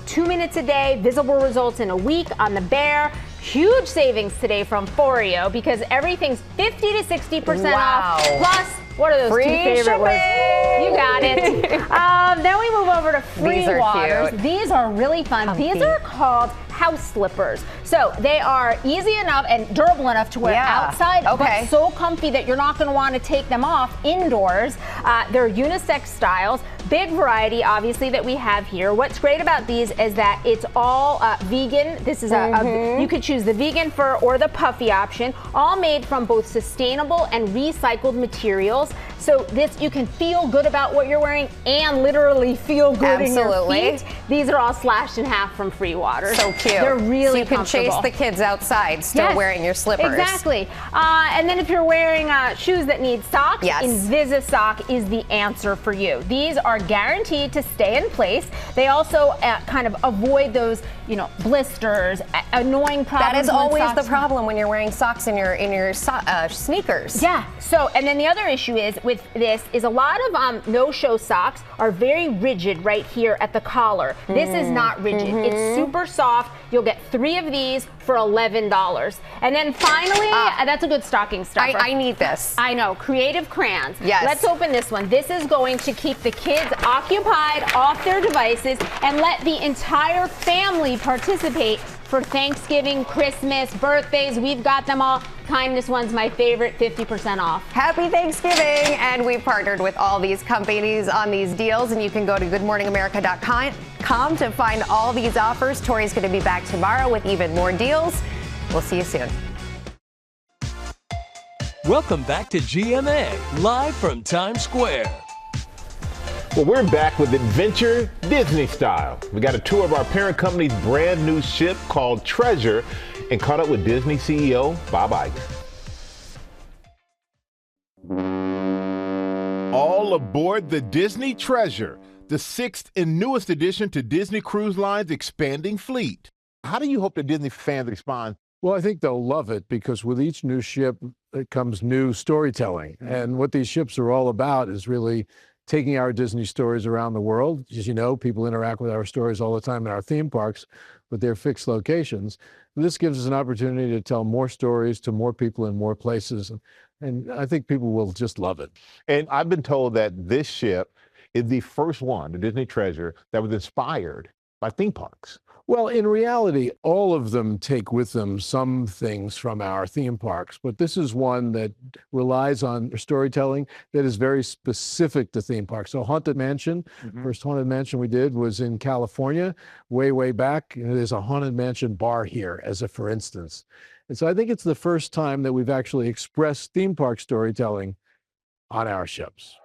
2 minutes a day, visible results in a week on the Bear. Huge savings today from Foreo because everything's 50 to 60% off. Plus, what are those Free two favorite shipping. words? You got it. Then we move over to Free These are Waters. cute. These are really fun. Comfy. These are called house slippers. So they are easy enough and durable enough to wear outside, but so comfy that you're not going to want to take them off indoors. They're unisex styles. Big variety, obviously, that we have here. What's great about these is that it's all vegan. This is you could choose the vegan fur or the puffy option, all made from both sustainable and recycled materials. So this, you can feel good about what you're wearing and literally feel good in your feet. These are all slashed in half from free water. So cute. They're really so you can chase comfortable. the kids outside still wearing your slippers. Exactly. And then if you're wearing shoes that need socks, Invisisock is the answer for you. These are guaranteed to stay in place. They also kind of avoid those, blisters, annoying problems. That is always the problem when you're wearing socks in your sneakers. Yeah. So, and then the other issue is with this is a lot of no-show socks are very rigid right here at the collar. This is not rigid. It's super soft. You'll get 3 of these for $11. And then finally, that's a good stocking stuffer. I need this. I know. Creative crayons. Yes. Let's open this one. This is going to keep the kids occupied off their devices and let the entire family participate for Thanksgiving, Christmas, birthdays. We've got them all. Kindness one's my favorite, 50% off. Happy Thanksgiving! And we've partnered with all these companies on these deals, and you can go to goodmorningamerica.com to find all these offers. Tori's going to be back tomorrow with even more deals. We'll see you soon. Welcome back to GMA, live from Times Square. Well, we're back with Adventure Disney Style. We got a tour of our parent company's brand new ship called Treasure and caught up with Disney CEO Bob Iger. All aboard the Disney Treasure, the 6th and newest addition to Disney Cruise Line's expanding fleet. How do you hope that Disney fans respond? Well, I think they'll love it because with each new ship, it comes new storytelling. And what these ships are all about is really taking our Disney stories around the world. As you know, people interact with our stories all the time in our theme parks with their fixed locations. This gives us an opportunity to tell more stories to more people in more places. And I think people will just love it. And I've been told that this ship is the first one, the Disney Treasure, that was inspired by theme parks. Well, in reality, all of them take with them some things from our theme parks, but this is one that relies on storytelling that is very specific to theme parks. So Haunted Mansion, first Haunted Mansion we did was in California, way back. And there's a Haunted Mansion bar here, as a for instance. And so I think it's the first time that we've actually expressed theme park storytelling on our ships.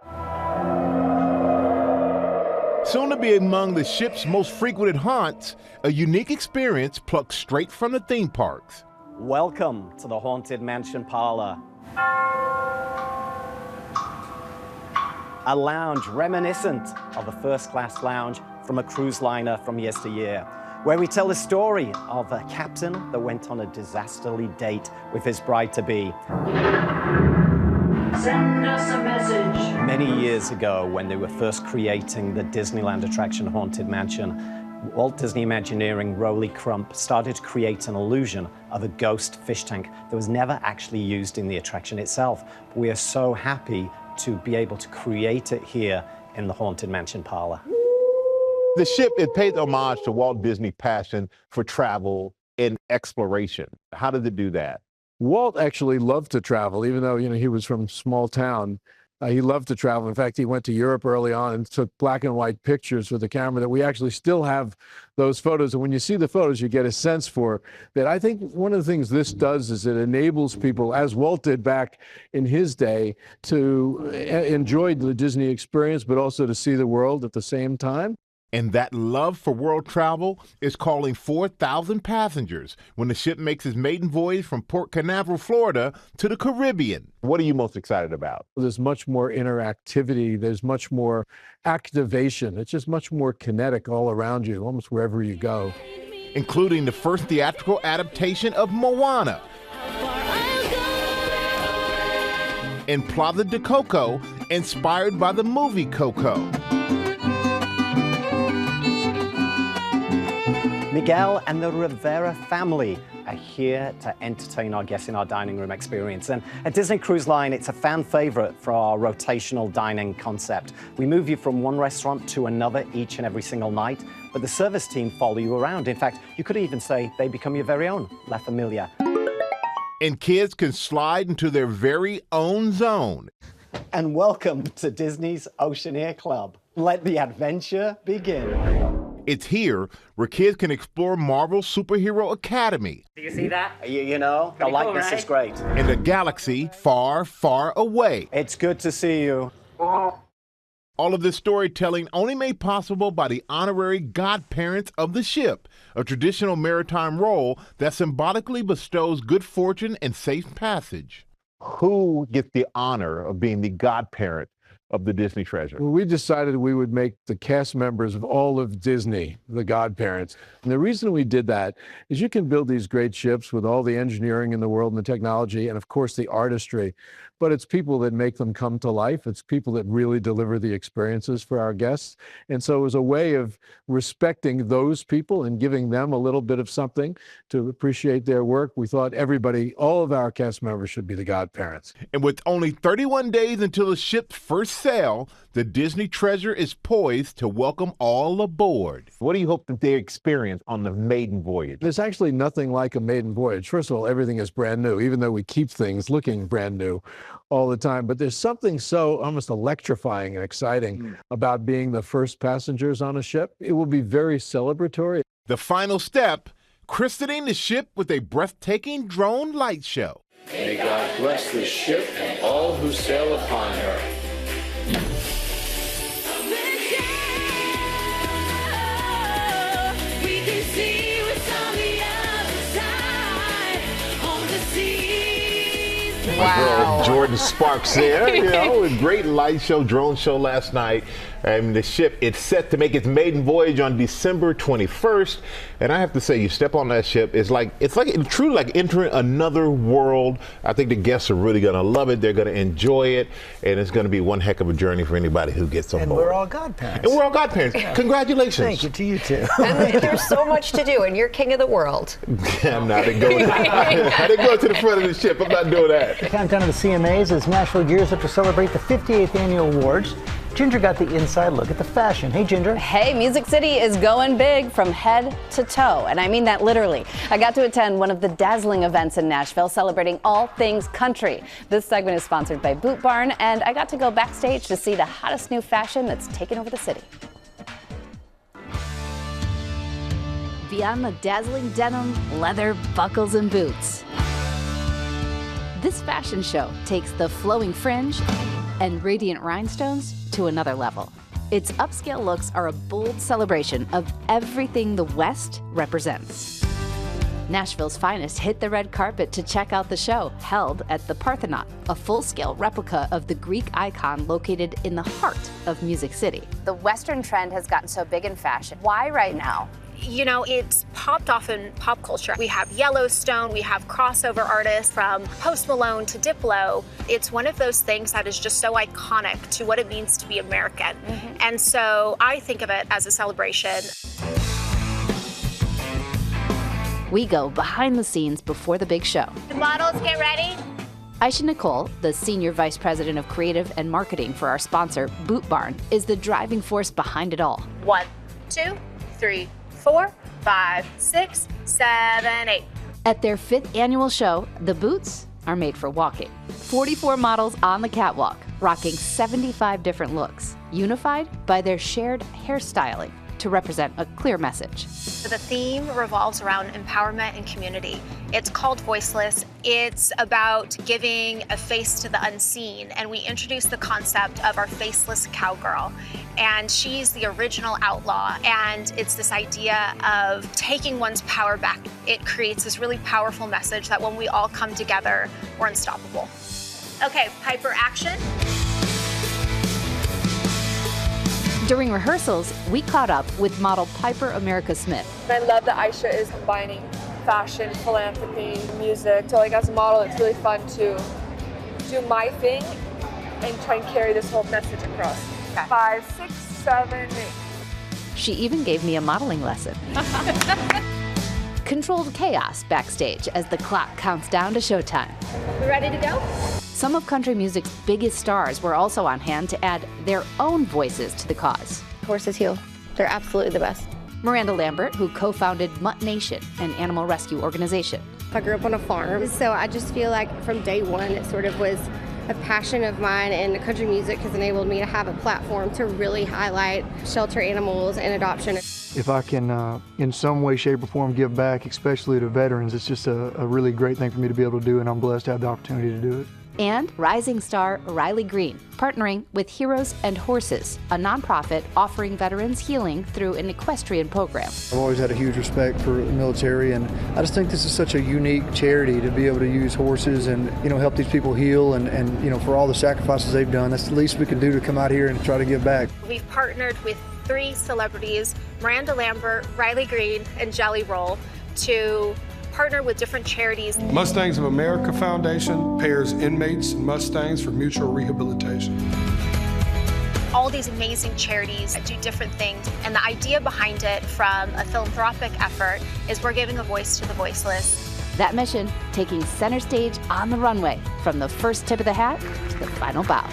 Soon to be among the ship's most frequented haunts, a unique experience plucked straight from the theme parks. Welcome to the Haunted Mansion Parlor. A lounge reminiscent of a first-class lounge from a cruise liner from yesteryear, where we tell the story of a captain that went on a disasterly date with his bride-to-be. Send us a message. Many years ago, when they were first creating the Disneyland attraction Haunted Mansion, Walt Disney Imagineering Rolly Crump started to create an illusion of a ghost fish tank that was never actually used in the attraction itself. But we are so happy to be able to create it here in the Haunted Mansion Parlor. The ship, it pays homage to Walt Disney's passion for travel and exploration. How did it do that? Walt actually loved to travel, even though, he was from a small town. He loved to travel. In fact, he went to Europe early on and took black and white pictures with the camera that we actually still have those photos. And when you see the photos, you get a sense for that. I think one of the things this does is it enables people, as Walt did back in his day, to enjoy the Disney experience, but also to see the world at the same time. And that love for world travel is calling 4,000 passengers when the ship makes its maiden voyage from Port Canaveral, Florida to the Caribbean. What are you most excited about? There's much more interactivity. There's much more activation. It's just much more kinetic all around you, almost wherever you go. Including the first theatrical adaptation of Moana. And Plaza de Coco, inspired by the movie Coco. Miguel and the Rivera family are here to entertain our guests in our dining room experience. And at Disney Cruise Line, it's a fan favorite for our rotational dining concept. We move you from one restaurant to another each and every single night, but the service team follow you around. In fact, you could even say they become your very own La Familia. And kids can slide into their very own zone. And welcome to Disney's Oceaneer Club. Let the adventure begin. It's here where kids can explore Marvel's Superhero Academy. Do you see that? You know, the likeness is great. In a galaxy far, far away. It's good to see you. All of this storytelling only made possible by the honorary godparents of the ship, a traditional maritime role that symbolically bestows good fortune and safe passage. Who gets the honor of being the godparent of the Disney treasure? Well, we decided we would make the cast members of all of Disney the godparents. And the reason we did that is you can build these great ships with all the engineering in the world and the technology and, of course, the artistry. But it's people that make them come to life. It's people that really deliver the experiences for our guests. And so it was a way of respecting those people and giving them a little bit of something to appreciate their work. We thought everybody, all of our cast members should be the godparents. And with only 31 days until the ship's first sail, the Disney treasure is poised to welcome all aboard. What do you hope that they experience on the maiden voyage? There's actually nothing like a maiden voyage. First of all, everything is brand new, even though we keep things looking brand new all the time. But there's something so almost electrifying and exciting about being the first passengers on a ship. It will be very celebratory. The final step, christening the ship with a breathtaking drone light show. May God bless this ship and all who sail upon her. Wow. Jordan Sparks there, you know, a great light show, drone show last night. The ship, it's set to make its maiden voyage on December 21st. And I have to say, you step on that ship, it's truly like entering another world. I think the guests are really going to love it. They're going to enjoy it. And it's going to be one heck of a journey for anybody who gets on board. And we're all godparents. And we're all godparents. Yeah. Congratulations. Thank you to you too. And there's so much to do, and you're king of the world. I'm not going. I didn't go to the front of the ship. I'm not doing that. The countdown of the CMAs as Nashville gears up to celebrate the 58th annual awards. Ginger got the inside look at the fashion. Hey, Ginger. Hey, Music City is going big from head to toe, and I mean that literally. I got to attend one of the dazzling events in Nashville celebrating all things country. This segment is sponsored by Boot Barn, and I got to go backstage to see the hottest new fashion that's taken over the city. Beyond the dazzling denim, leather, buckles, and boots, this fashion show takes the flowing fringe and radiant rhinestones to another level. Its upscale looks are a bold celebration of everything the West represents. Nashville's finest hit the red carpet to check out the show, held at the Parthenon, a full-scale replica of the Greek icon located in the heart of Music City. The Western trend has gotten so big in fashion. Why right now? You know, it's popped off in pop culture. We have Yellowstone, we have crossover artists from Post Malone to Diplo. It's one of those things that is just so iconic to what it means to be American. And so I think of it as a celebration. We go behind the scenes before the big show. The models get ready. Aisha Nicole, the Senior Vice President of Creative and Marketing for our sponsor, Boot Barn, is the driving force behind it all. 1, 2, 3, 4, 5, 6, 7, 8. At their 5th annual show, the boots are made for walking. 44 models on the catwalk, rocking 75 different looks, unified by their shared hairstyling to represent a clear message. The theme revolves around empowerment and community. It's called Voiceless. It's about giving a face to the unseen, and we introduce the concept of our faceless cowgirl. And she's the original outlaw, and it's this idea of taking one's power back. It creates this really powerful message that when we all come together, we're unstoppable. Okay, Piper, action. During rehearsals, we caught up with model Piper America Smith. I love that Aisha is combining fashion, philanthropy, music. So like as a model, it's really fun to do my thing and try and carry this whole message across. 5, 6, 7, 8. She even gave me a modeling lesson. Controlled chaos backstage as the clock counts down to showtime. We ready to go? Some of country music's biggest stars were also on hand to add their own voices to the cause. Horses heal. They're absolutely the best. Miranda Lambert, who co-founded Mutt Nation, an animal rescue organization. I grew up on a farm, so I just feel like from day one it sort of was a passion of mine, and country music has enabled me to have a platform to really highlight shelter animals and adoption. If I can, in some way, shape, or form, give back, especially to veterans, it's just a really great thing for me to be able to do, and I'm blessed to have the opportunity to do it. And rising star Riley Green, partnering with Heroes and Horses, a nonprofit offering veterans healing through an equestrian program. I've always had a huge respect for the military, and I just think this is such a unique charity to be able to use horses and, help these people heal, and for all the sacrifices they've done. That's the least we can do to come out here and try to give back. We've partnered with 3 celebrities, Miranda Lambert, Riley Green, and Jelly Roll, to partner with different charities. Mustangs of America Foundation pairs inmates and Mustangs for mutual rehabilitation. All these amazing charities do different things, and the idea behind it from a philanthropic effort is we're giving a voice to the voiceless. That mission taking center stage on the runway, from the first tip of the hat to the final bow.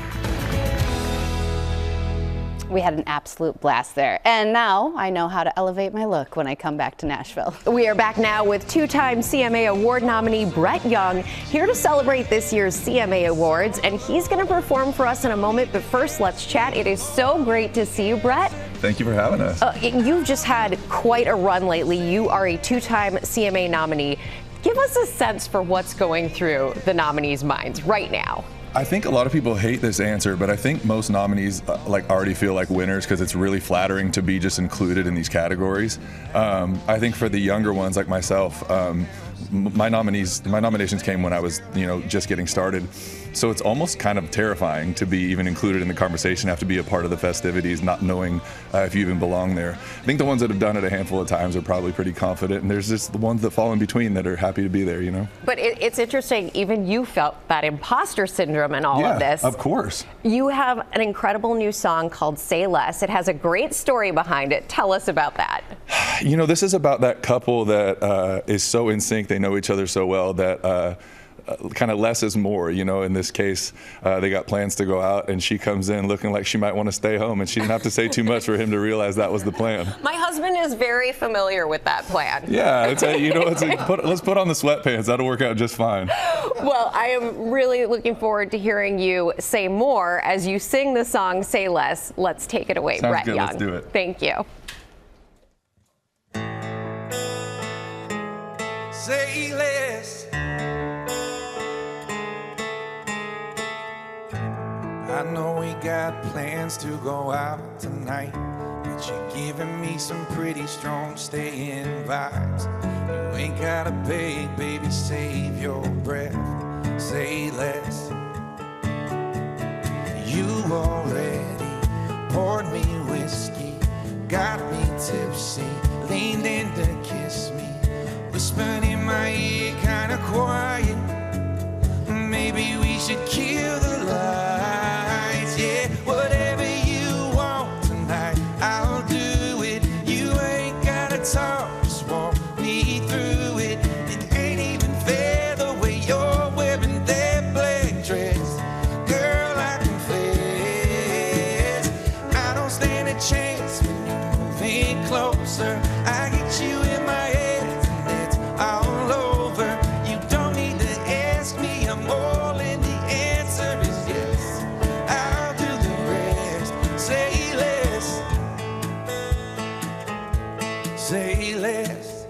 We had an absolute blast there. And now I know how to elevate my look when I come back to Nashville. We are back now with 2-time CMA Award nominee Brett Young, here to celebrate this year's CMA Awards. And he's going to perform for us in a moment. But first, let's chat. It is so great to see you, Brett. Thank you for having us. You've just had quite a run lately. You are a 2-time CMA nominee. Give us a sense for what's going through the nominees' minds right now. I think a lot of people hate this answer, but I think most nominees already feel like winners because it's really flattering to be just included in these categories. I think for the younger ones like myself, my nominations came when I was, just getting started. So it's almost kind of terrifying to be even included in the conversation, have to be a part of the festivities, not knowing if you even belong there. I think the ones that have done it a handful of times are probably pretty confident, and there's just the ones that fall in between that are happy to be there, But it's interesting, even you felt that imposter syndrome in all of this. Yeah, of course. You have an incredible new song called Say Less. It has a great story behind it. Tell us about that. This is about that couple that is so in sync, they know each other so well that kind of less is more, in this case, they got plans to go out and she comes in looking like she might want to stay home, and she didn't have to say too much for him to realize that was the plan. My husband is very familiar with that plan. Yeah, let's put on the sweatpants. That'll work out just fine. Well, I am really looking forward to hearing you say more as you sing the song Say Less. Let's take it away, Sounds Brett good. Young. Let's do it. Thank you. Say less. I know we got plans to go out tonight, but you're giving me some pretty strong staying vibes. You ain't gotta beg, baby, save your breath. Say less. You already poured me whiskey, got me tipsy, leaned in to kiss me, whispered in my ear kinda quiet, maybe we should kill the lights. Yeah, whatever you want tonight, I'll do it. You ain't gotta talk, just walk me through it. It ain't even fair the way you're wearing that black dress. Girl, I confess, I don't stand a chance when you move in closer. I get you in my head and it's all over. You don't need to ask me, I'm all in. The answer is yes, I'll do the rest. Say less. Say less.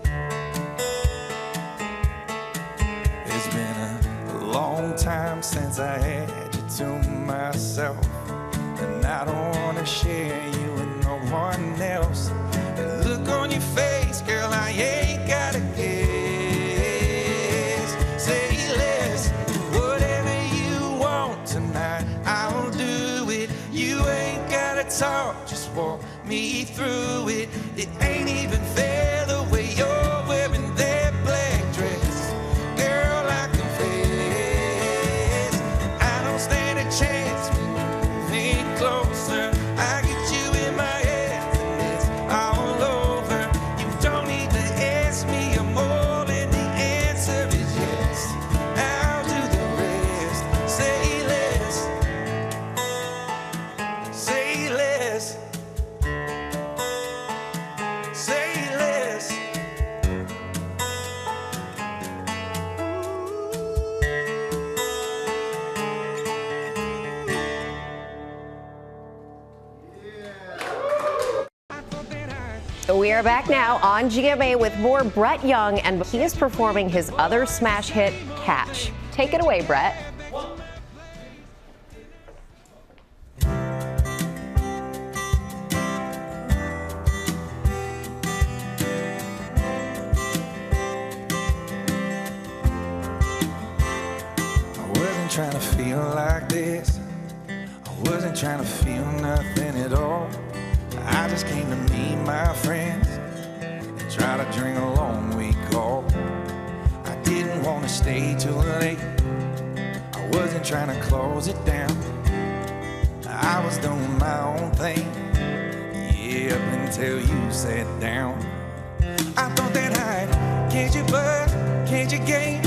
It's been a long time since I had you to myself, and I don't wanna share you with no one else. The look on your face, girl, I ain't gotta guess. Say less. Whatever you want tonight, I'll do it. You ain't gotta talk, just walk me through it. It ain't even fair the way you're wearing that black dress. Girl, I confess, I don't stand a chance when you move in closer. I get you in my head and it's all over. You don't need to ask me, I'm all in. The answer is yes, I'll do the rest. Say less. Say less. We are back now on GMA with more Brett Young, and he is performing his other smash hit, Catch. Take it away, Brett. Trying to feel like this. I wasn't trying to feel nothing at all. I just came to meet my friends and try to drink a long week off. I didn't want to stay too late. I wasn't trying to close it down. I was doing my own thing, yeah, up until you sat down. I thought that I'd catch your buzz, catch your game.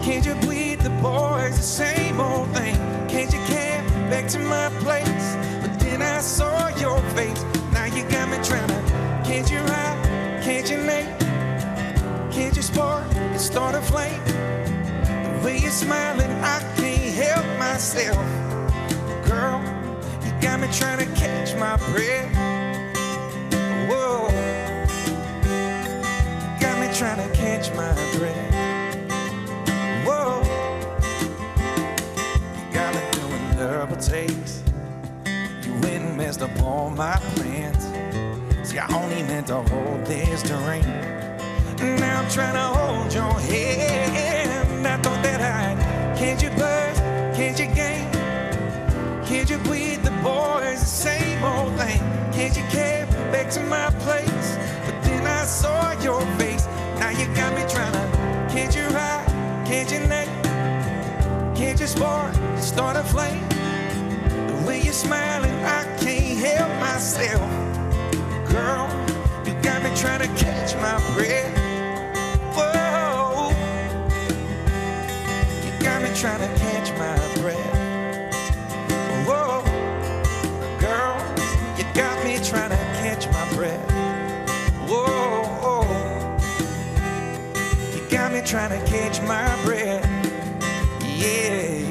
Can't you bleed the boys, the same old thing? Can't you come back to my place? But then I saw your face. Now you got me trying to. Can't you ride? Can't you make? Can't you spark and start a flame? The way you're smiling, I can't help myself. Girl, you got me trying to catch my breath. Whoa, you got me trying to catch my breath. Whoa, you got me doing double takes. You went and messed up all my plans. See, I only meant to hold this drink. Now I'm trying to hold your hand. I thought that I'd. Can't you buzz? Can't you game? Can't you bleed the boys? The same old thing. Can't you come back to my place? But then I saw your face. Now you got me trying to. Can't you ride? Can't you name? Can't you spark, start a flame? The way you're smiling, I can't help myself. Girl, you got me trying to catch my breath. Whoa, you got me trying to catch my breath. Whoa, girl, you got me trying to catch my breath. Whoa, you got me trying to catch my breath. Yeah.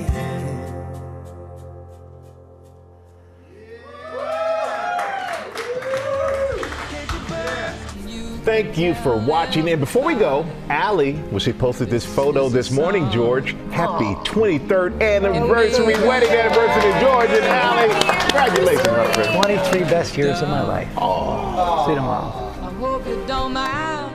Thank you for watching. And before we go, Allie, she posted this photo this morning, George. Happy 23rd anniversary, wedding anniversary to George and Allie. Congratulations, my friend. 23 best years of my life. Oh. See you tomorrow. I hope you don't mind.